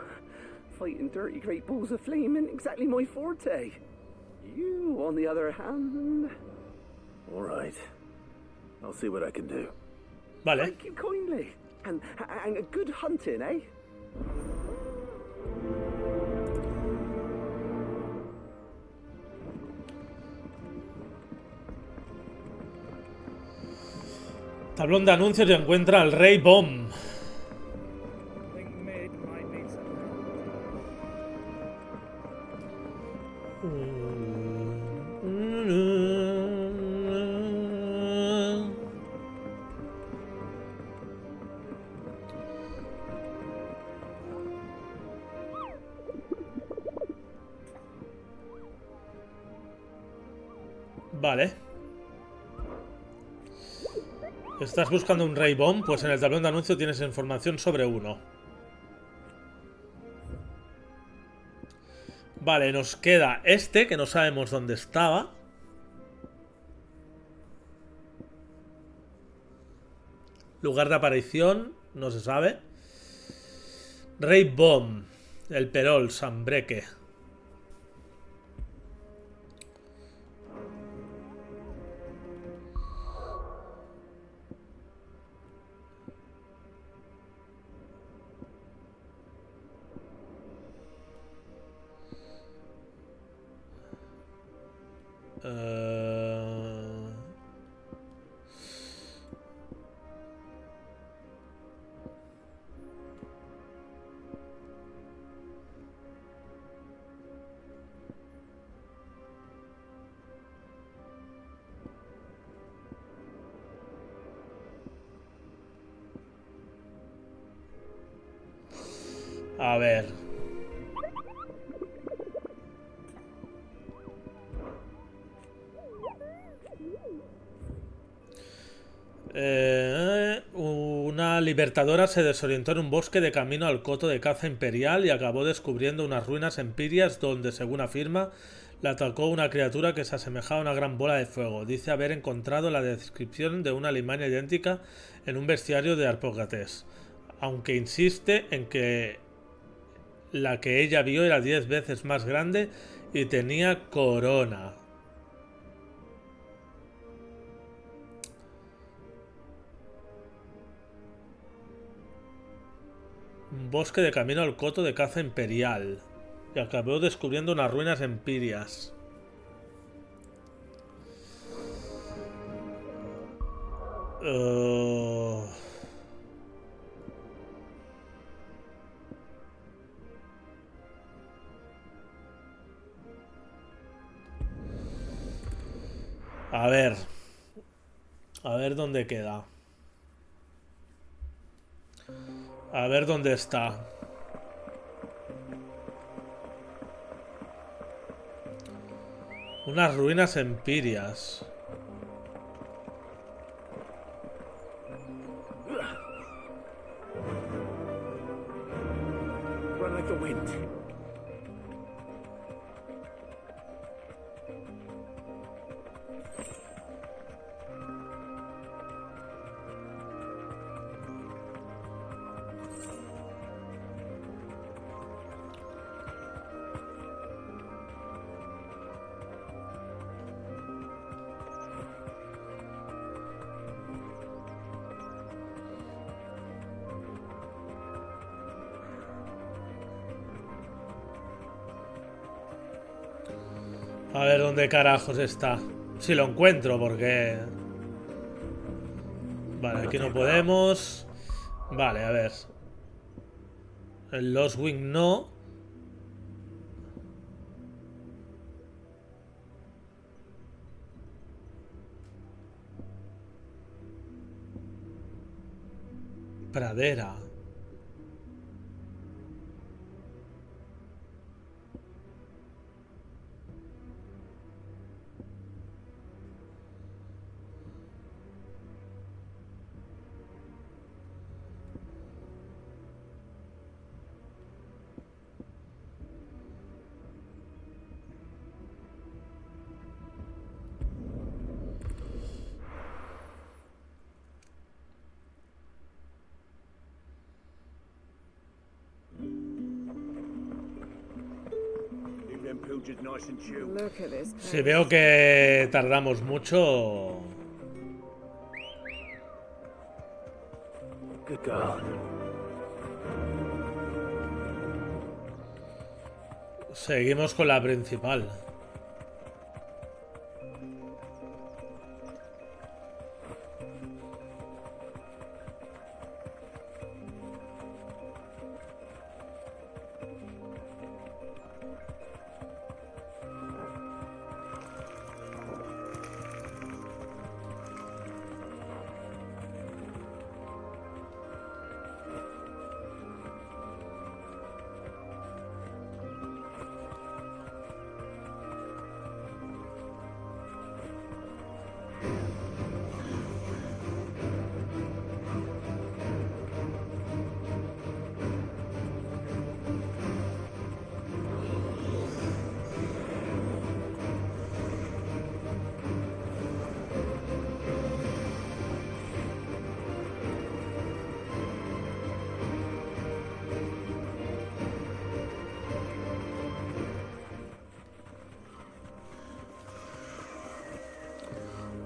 fighting dirty great balls of flame ain't exactly my forte. You, on the other hand... All right. I'll see what I can do. Vale. Thank you kindly. And good hunting, eh? Tablón de anuncios y encuentra al Rey Bomb. Vale. ¿Estás buscando un Rey Bomb? Pues en el tablón de anuncio tienes información sobre uno. Vale, nos queda este, que no sabemos dónde estaba. Lugar de aparición, no se sabe. Rey Bomb, el Perol, Sambreque. A ver. Una libertadora se desorientó en un bosque de camino al coto de caza imperial y acabó descubriendo unas ruinas empirias donde, según afirma, la atacó una criatura que se asemejaba a una gran bola de fuego. Dice haber encontrado la descripción de una limaña idéntica en un bestiario de Arpógates, aunque insiste en que la que ella vio era 10 veces más grande y tenía corona. Un bosque de camino al coto de caza imperial. Y acabó descubriendo unas ruinas empirias. A ver. A ver dónde queda. A ver dónde está. Unas ruinas empirias. Run like the wind. A ver dónde carajos está. Si lo encuentro, porque... Vale, aquí no podemos. Vale, a ver. El Lost Wing no. Pradera. soldiers nice and chill. Look at this. Si veo que tardamos mucho... Good girl. Seguimos con la principal.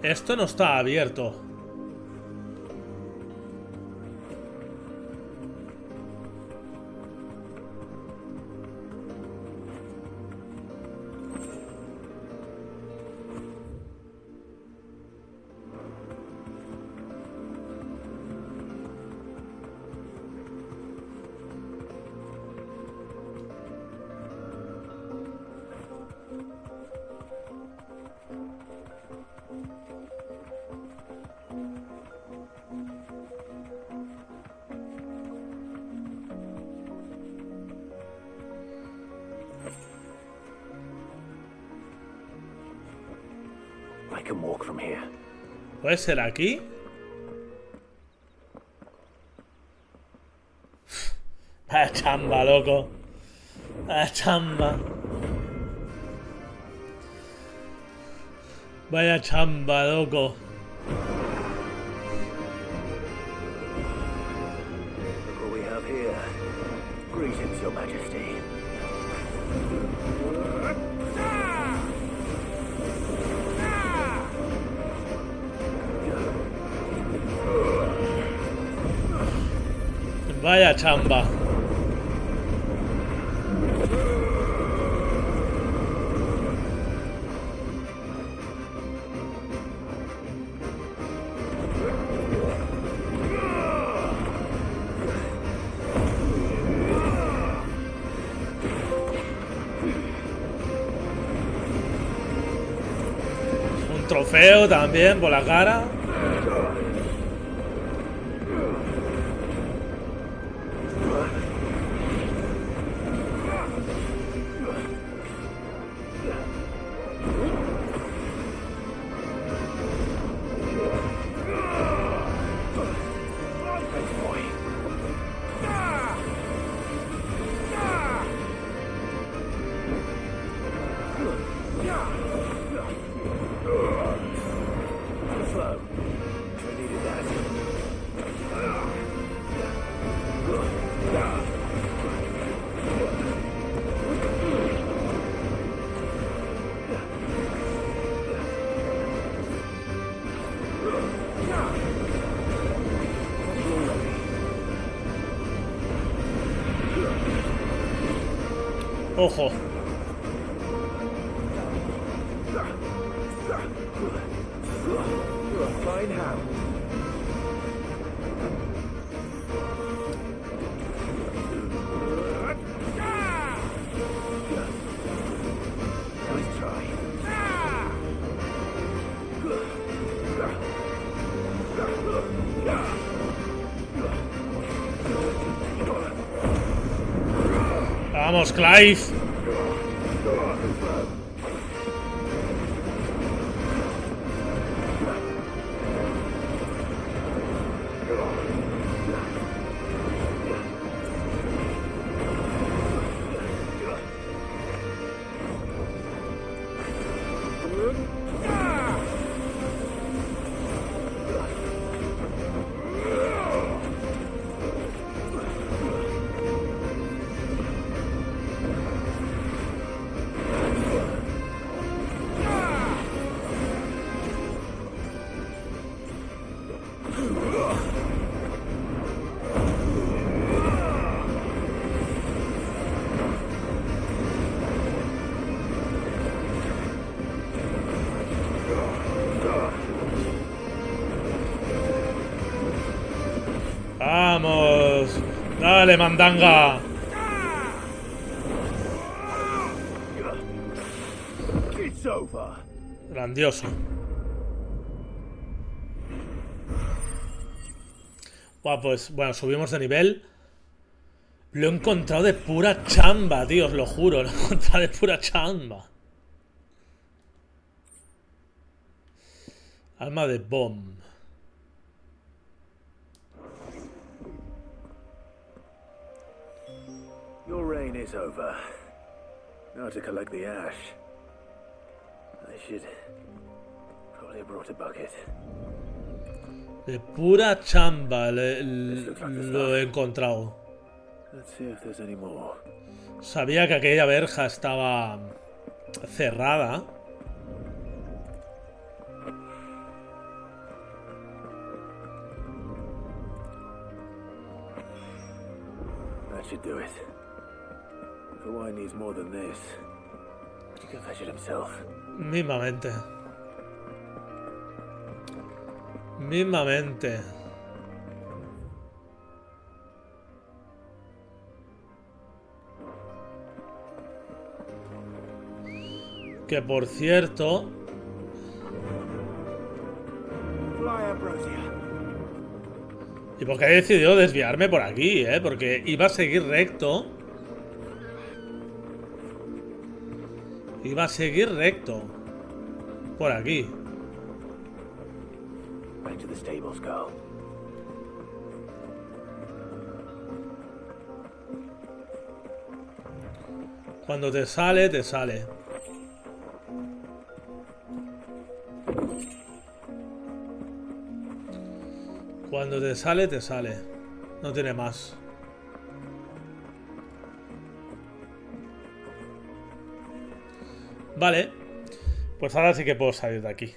Esto no está abierto. I can walk from here. ¿Puede ser aquí? Vaya chamba, loco. Vaya chamba. Vaya chamba, loco. Look what we have here. Greetings, Your Majesty. Vaya chamba. Un trofeo también por la cara. Ojo. Fine how. Nice try. Vamos, Clive. Dale, mandanga. It's over. Grandioso. Buah, pues, bueno, subimos de nivel. Lo he encontrado de pura chamba, tío, os lo juro. Lo he encontrado de pura chamba. Alma de bomb. Your reign is over. Now to collect the ash. I should probably have brought a bucket. De pura chamba lo he encontrado. Let's see if there's any more. Sabía que aquella verja estaba cerrada. That should do it. If the wine needs more than this, he can fetch it himself. Mismamente. Mismamente. Que por cierto... ¿Y por qué he decidido desviarme por aquí, Porque iba a seguir recto. Iba a seguir recto. Por aquí. Back to the stables, girl. Cuando te sale, te sale. Cuando te sale, te sale. No tiene más. Vale. Pues ahora sí que puedo salir de aquí.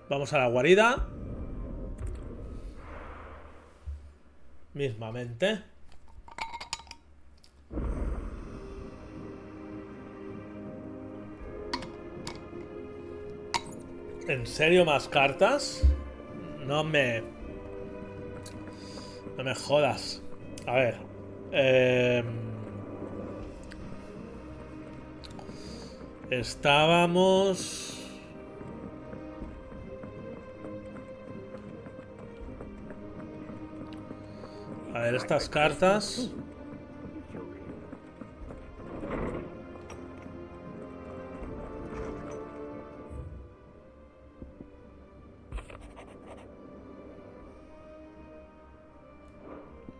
Vamos a la guarida. Mismamente. ¿En serio más cartas? No me jodas. A ver. Estábamos... A ver, estas cartas...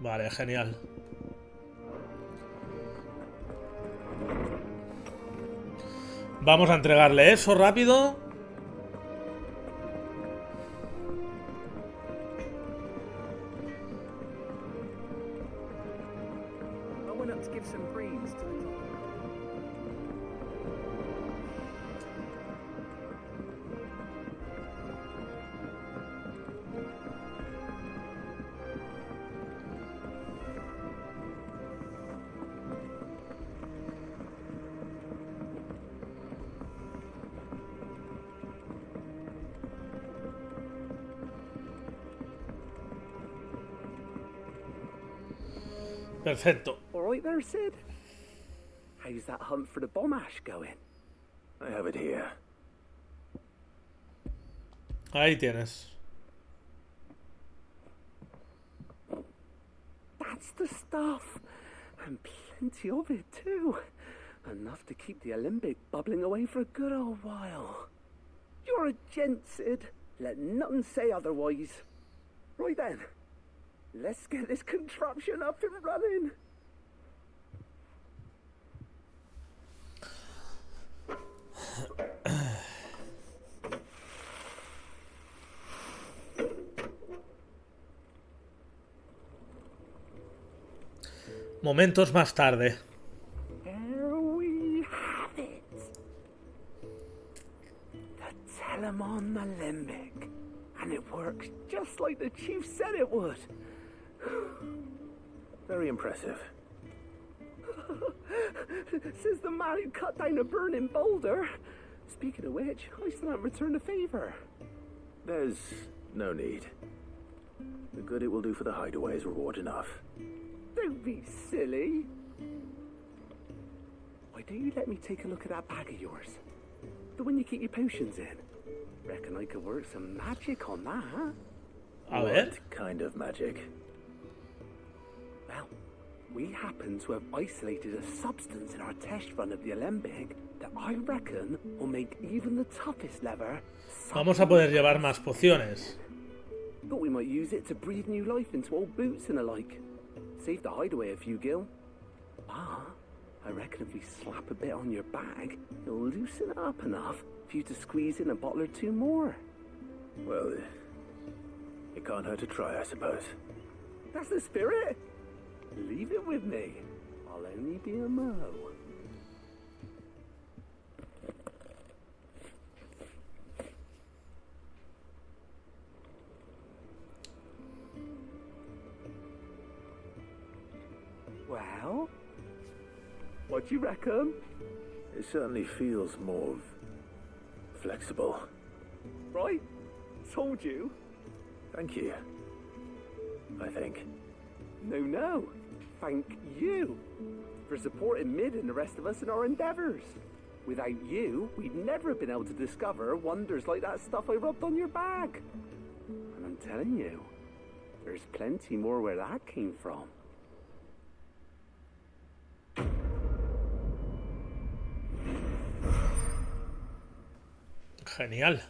Vale, genial. Vamos a entregarle eso rápido. Perfecto. All right there, Sid. How's that hunt for the bomb ash going? I have it here. Ahí tienes. That's the stuff. And plenty of it, too. Enough to keep the alembic bubbling away for a good old while. You're a gent, Sid. Let nothing say otherwise. Right then. Let's get this contraption up and running. Momentos más tarde. There we have it. The Telemon Alembic. And it works just like the chief said it would. Very impressive. Says the man who cut down a burning boulder. Speaking of which, I still haven't returned the favor. There's no need. The good it will do for the hideaway is reward enough. Don't be silly. Why don't you let me take a look at that bag of yours? The one you keep your potions in. Reckon I could work some magic on that, huh? A ver. What kind of magic? Well, we happen to have isolated a substance in our test run of the Alembic that I reckon will make even the toughest lever. Vamos a poder llevar más pociones. Thought we might use it to breathe new life into old boots and the like. Save the hideaway a few gil. Ah, I reckon if we slap a bit on your bag, it'll loosen it up enough for you to squeeze in a bottle or two more. Well, it can't hurt to try, I suppose. That's the spirit. Leave it with me. I'll only be a mo. Well, what do you reckon? It certainly feels more flexible. Right? Told you. Thank you. I think. No. Thank you for supporting Mid and the rest of us in our endeavors. Without you, we'd never have been able to discover wonders like that stuff I rubbed on your bag. And I'm telling you, there's plenty more where that came from. Genial.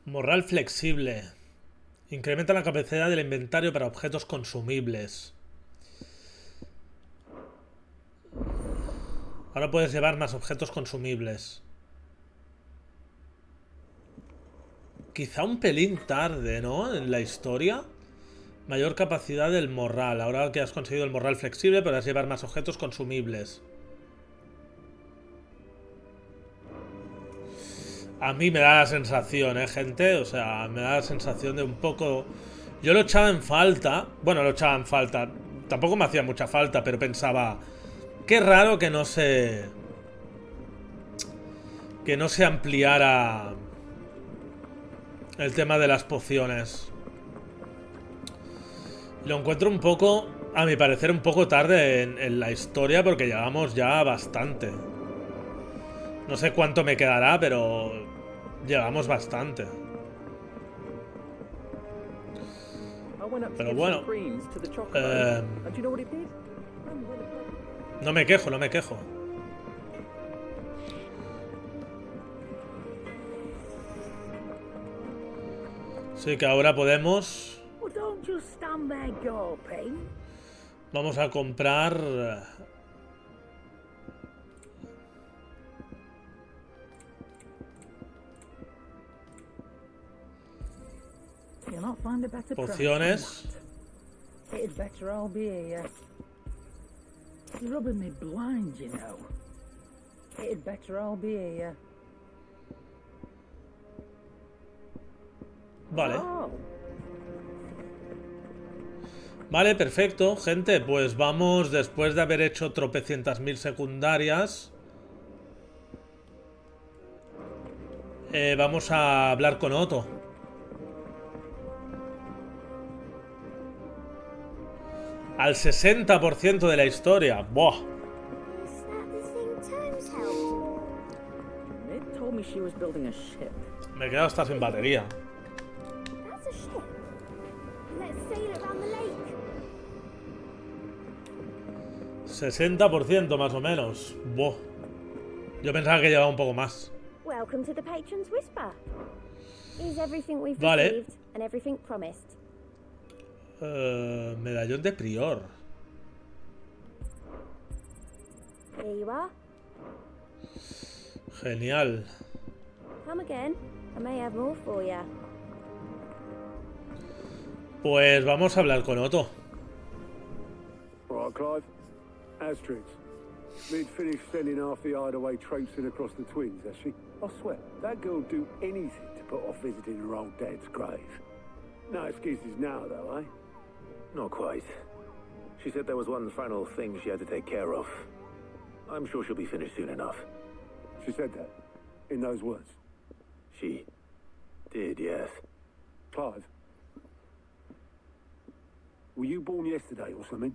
Morral flexible. Incrementa la capacidad del inventario para objetos consumibles. Ahora puedes llevar más objetos consumibles. Quizá un pelín tarde, ¿no? En la historia. Mayor capacidad del morral. Ahora que has conseguido el morral flexible, podrás llevar más objetos consumibles. A mí me da la sensación, gente. O sea, me da la sensación de un poco... Yo lo echaba en falta. Bueno, lo echaba en falta. Tampoco me hacía mucha falta, pero pensaba... Qué raro que no se... Que no se ampliara... El tema de las pociones. Lo encuentro un poco... A mi parecer un poco tarde en la historia, porque llevamos ya bastante. No sé cuánto me quedará, pero... Llevamos bastante. Pero bueno. No me quejo, no me quejo. Sí que ahora podemos... Vamos a comprar... Pociones. It'd better all be here. You're rubbing me blind, you know. It'd better all be here. Vale. Vale, perfecto, gente. Pues vamos, después de haber hecho tropecientas mil secundarias. Vamos a hablar con Otto. Al 60% de la historia. ¡Buah! Me he quedado hasta sin batería. 60% más o menos. ¡Buah! Yo pensaba que llevaba un poco más. Vale. Medallón de prior. Genial. Pues vamos a hablar con Otto. All right, Clive. Asterix. Mid finished sending half the hideaway traipsing across the twins, has she? I swear, that girl'd do anything to put off visiting her old dad's grave. No excuses now, though, eh? Not quite. She said there was one final thing she had to take care of. I'm sure she'll be finished soon enough. She said that? In those words? She did, yes. Clive. Were you born yesterday or something?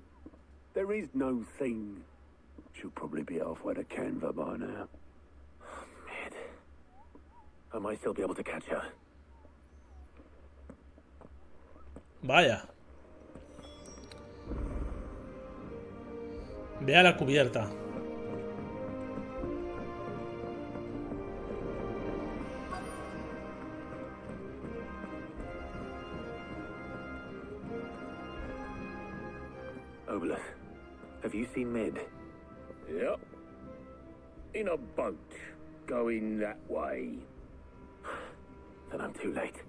There is no thing. She'll probably be halfway to Canva by now. Mid. I might still be able to catch her. Vaya. Ve a la cubierta. Obolus, have you seen Mid? Yep. In a boat, going that way. Then I'm too late.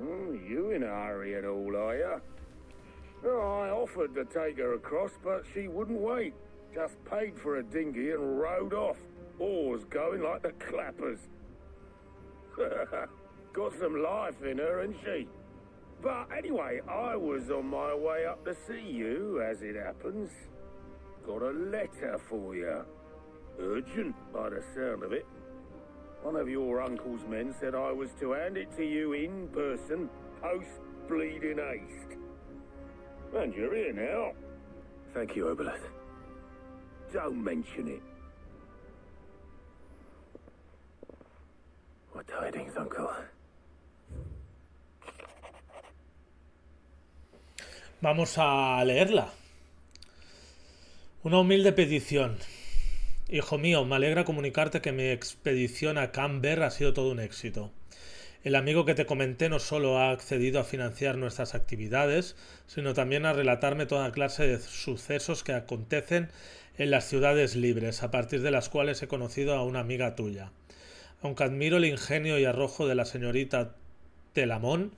You in a hurry at all, are you? Oh, I offered to take her across, but she wouldn't wait. Just paid for a dinghy and rowed off. Oars going like the clappers. Got some life in her, ain't she? But anyway, I was on my way up to see you, as it happens. Got a letter for you. Urgent, by the sound of it. One of your uncle's men said I was to hand it to you in person, post-bleeding haste. And you're here now. Thank you, Obolus. Don't mention it. What tidings, Uncle? Vamos a leerla. Una humilde petición. Hijo mío, me alegra comunicarte que mi expedición a Canberra ha sido todo un éxito. El amigo que te comenté no solo ha accedido a financiar nuestras actividades, sino también a relatarme toda clase de sucesos que acontecen en las ciudades libres, a partir de las cuales he conocido a una amiga tuya. Aunque admiro el ingenio y arrojo de la señorita Telamón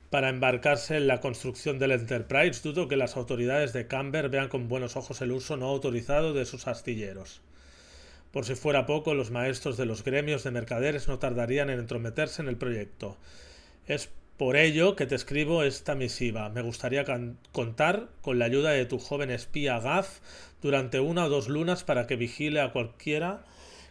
para embarcarse en la construcción del Enterprise, dudo que las autoridades de Canberra vean con buenos ojos el uso no autorizado de sus astilleros. Por si fuera poco, los maestros de los gremios de mercaderes no tardarían en entrometerse en el proyecto. Es por ello que te escribo esta misiva. Me gustaría contar con la ayuda de tu joven espía Gaff durante 1 o 2 lunas para que vigile a cualquiera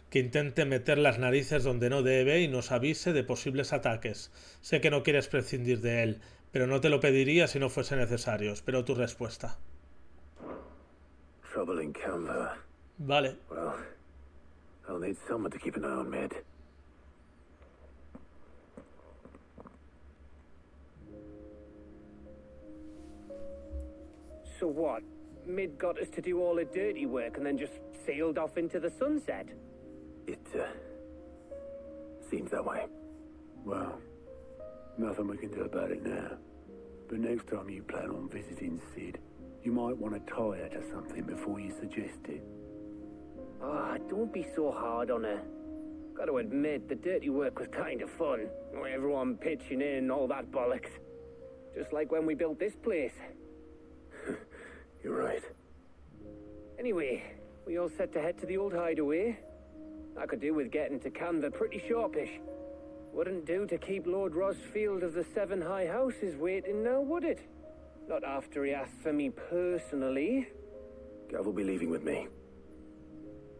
que intente meter las narices donde no debe y nos avise de posibles ataques. Sé que no quieres prescindir de él, pero no te lo pediría si no fuese necesario. Espero tu respuesta. Trouble in Canva. Vale. Well, I'll need someone to keep an eye on Mid. So what? Mid got us to do all the dirty work and then just sailed off into the sunset? It, seems that way. Well, nothing we can do about it now. But next time you plan on visiting Sid, you might want to tie her to something before you suggest it. Ah, don't be so hard on her. Gotta admit, the dirty work was kind of fun. Everyone pitching in, all that bollocks. Just like when we built this place. You're right. Anyway, we all set to head to the old hideaway. I could do with getting to Canva pretty sharpish. Wouldn't do to keep Lord Rosfield of the Seven High Houses waiting now, would it? Not after he asked for me personally. Gav will be leaving with me.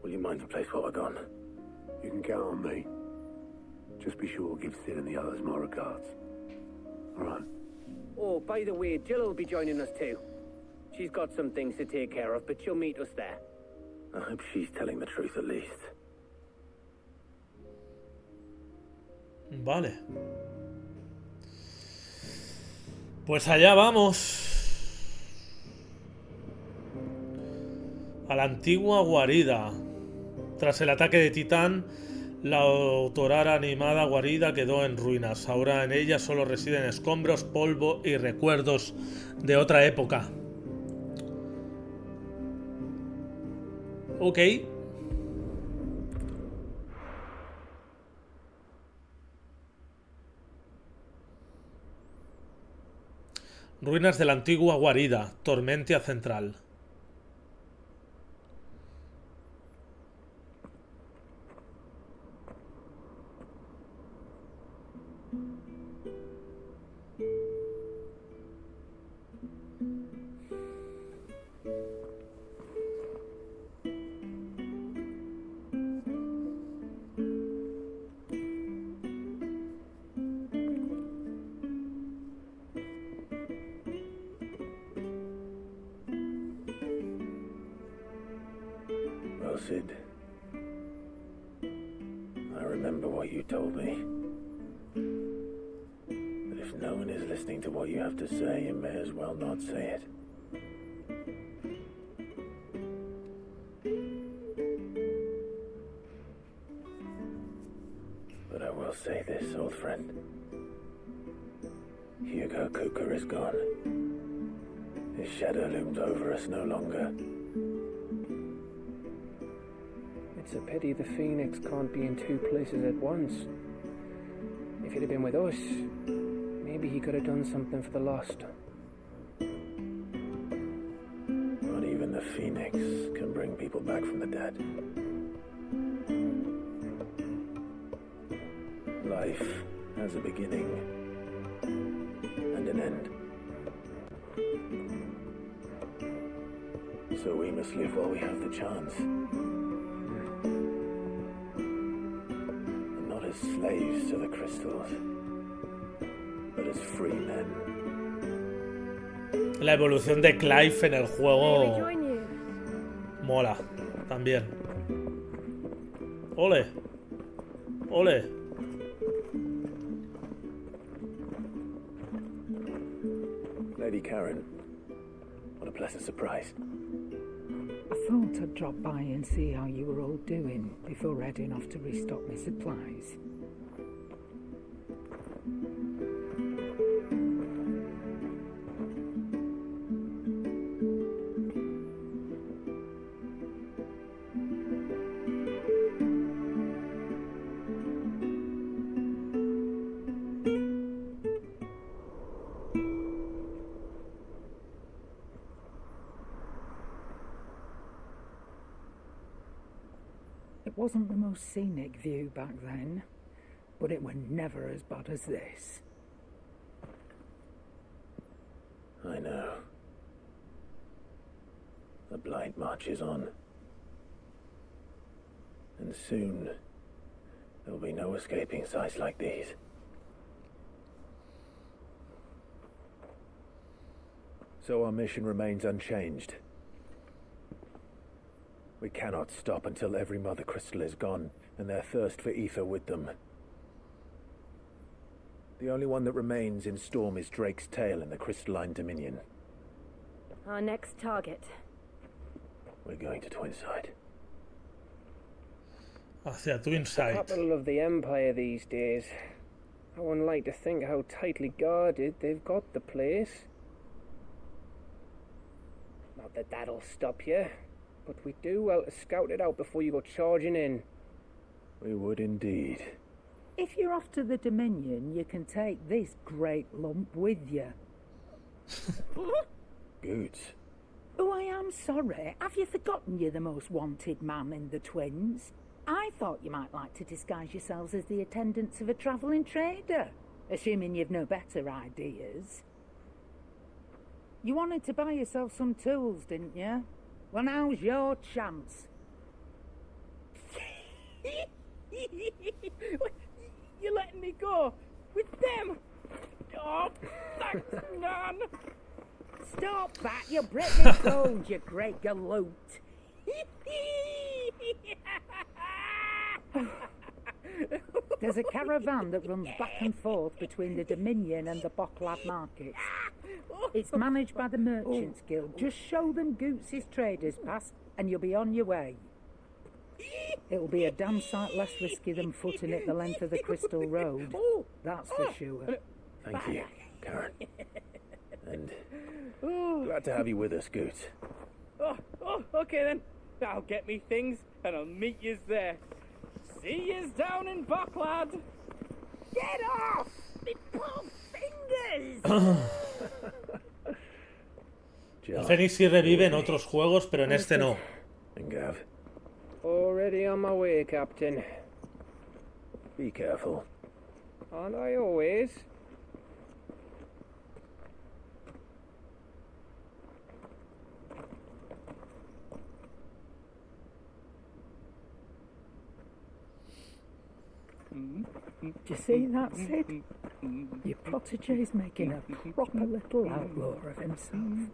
Will you mind the place while we're gone? You can count on me. Just be sure to give Sid and the others my regards. All right. Oh, by the way, Jill will be joining us too. She's got some things to take care of, but she'll meet us there. I hope she's telling the truth at least. Vale. Pues allá vamos. A la antigua guarida. Tras el ataque de Titán, la autorara animada guarida quedó en ruinas. Ahora en ella solo residen escombros, polvo y recuerdos de otra época. Ok. Ruinas de la antigua guarida, Tormentia Central. remember what you told me. But if no one is listening to what you have to say, you may as well not say it. But I will say this, old friend. Hugo Cooker is gone. His shadow looms over us no longer. It's a pity the Phoenix can't be in two places at once. If he'd have been with us, maybe he could have done something for the lost. Not even the Phoenix can bring people back from the dead. Life has a beginning and an end. So we must live while we have the chance. And not as slaves to the crystals, but as free men. La evolución de Clive en el juego mola también. Ole. Ole. Lady Karen, what a pleasant surprise. I thought I'd drop by and see how you were all doing before heading off to restock my supplies. It wasn't the most scenic view back then, but it were never as bad as this. I know. The Blight marches on. And soon, there'll be no escaping sights like these. So our mission remains unchanged. We cannot stop until every Mother Crystal is gone, and their thirst for ether with them. The only one that remains in Storm is Drake's tail in the Crystalline Dominion. Our next target. We're going to Twinside. Hacia Twinside. Capital of the Empire these days. I wouldn't like to think how tightly guarded they've got the place. Not that that'll stop you, but we do well to scout it out before you go charging in. We would indeed. If you're off to the Dominion, you can take this great lump with you. Goods. Oh, I am sorry. Have you forgotten you're the most wanted man in the Twins? I thought you might like to disguise yourselves as the attendants of a travelling trader, assuming you've no better ideas. You wanted to buy yourself some tools, didn't you? Well, now's your chance. You're letting me go with them? Oh, thanks, man. Stop that, you British bones, you great galoot. There's a caravan that runs back and forth between the Dominion and the Bocklad markets. It's managed by the Merchants Guild. Just show them Goots' traders pass and you'll be on your way. It'll be a damn sight less risky than footing it the length of the Crystal Road. That's for sure. Thank you, Karen. And glad to have you with us, Goots. Okay then. I'll get me things and I'll meet yous there. See yous down in Bocklad. Get off! Me poor fingers! El Fénix sí revive en otros juegos, pero en este no. And Gav, Already on my way, Captain. be careful. Aren't I always? Do you see that, Sid? Your protege's making a proper little outlaw of himself.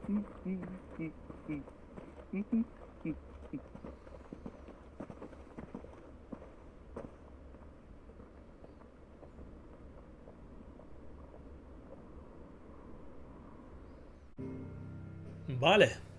Vale.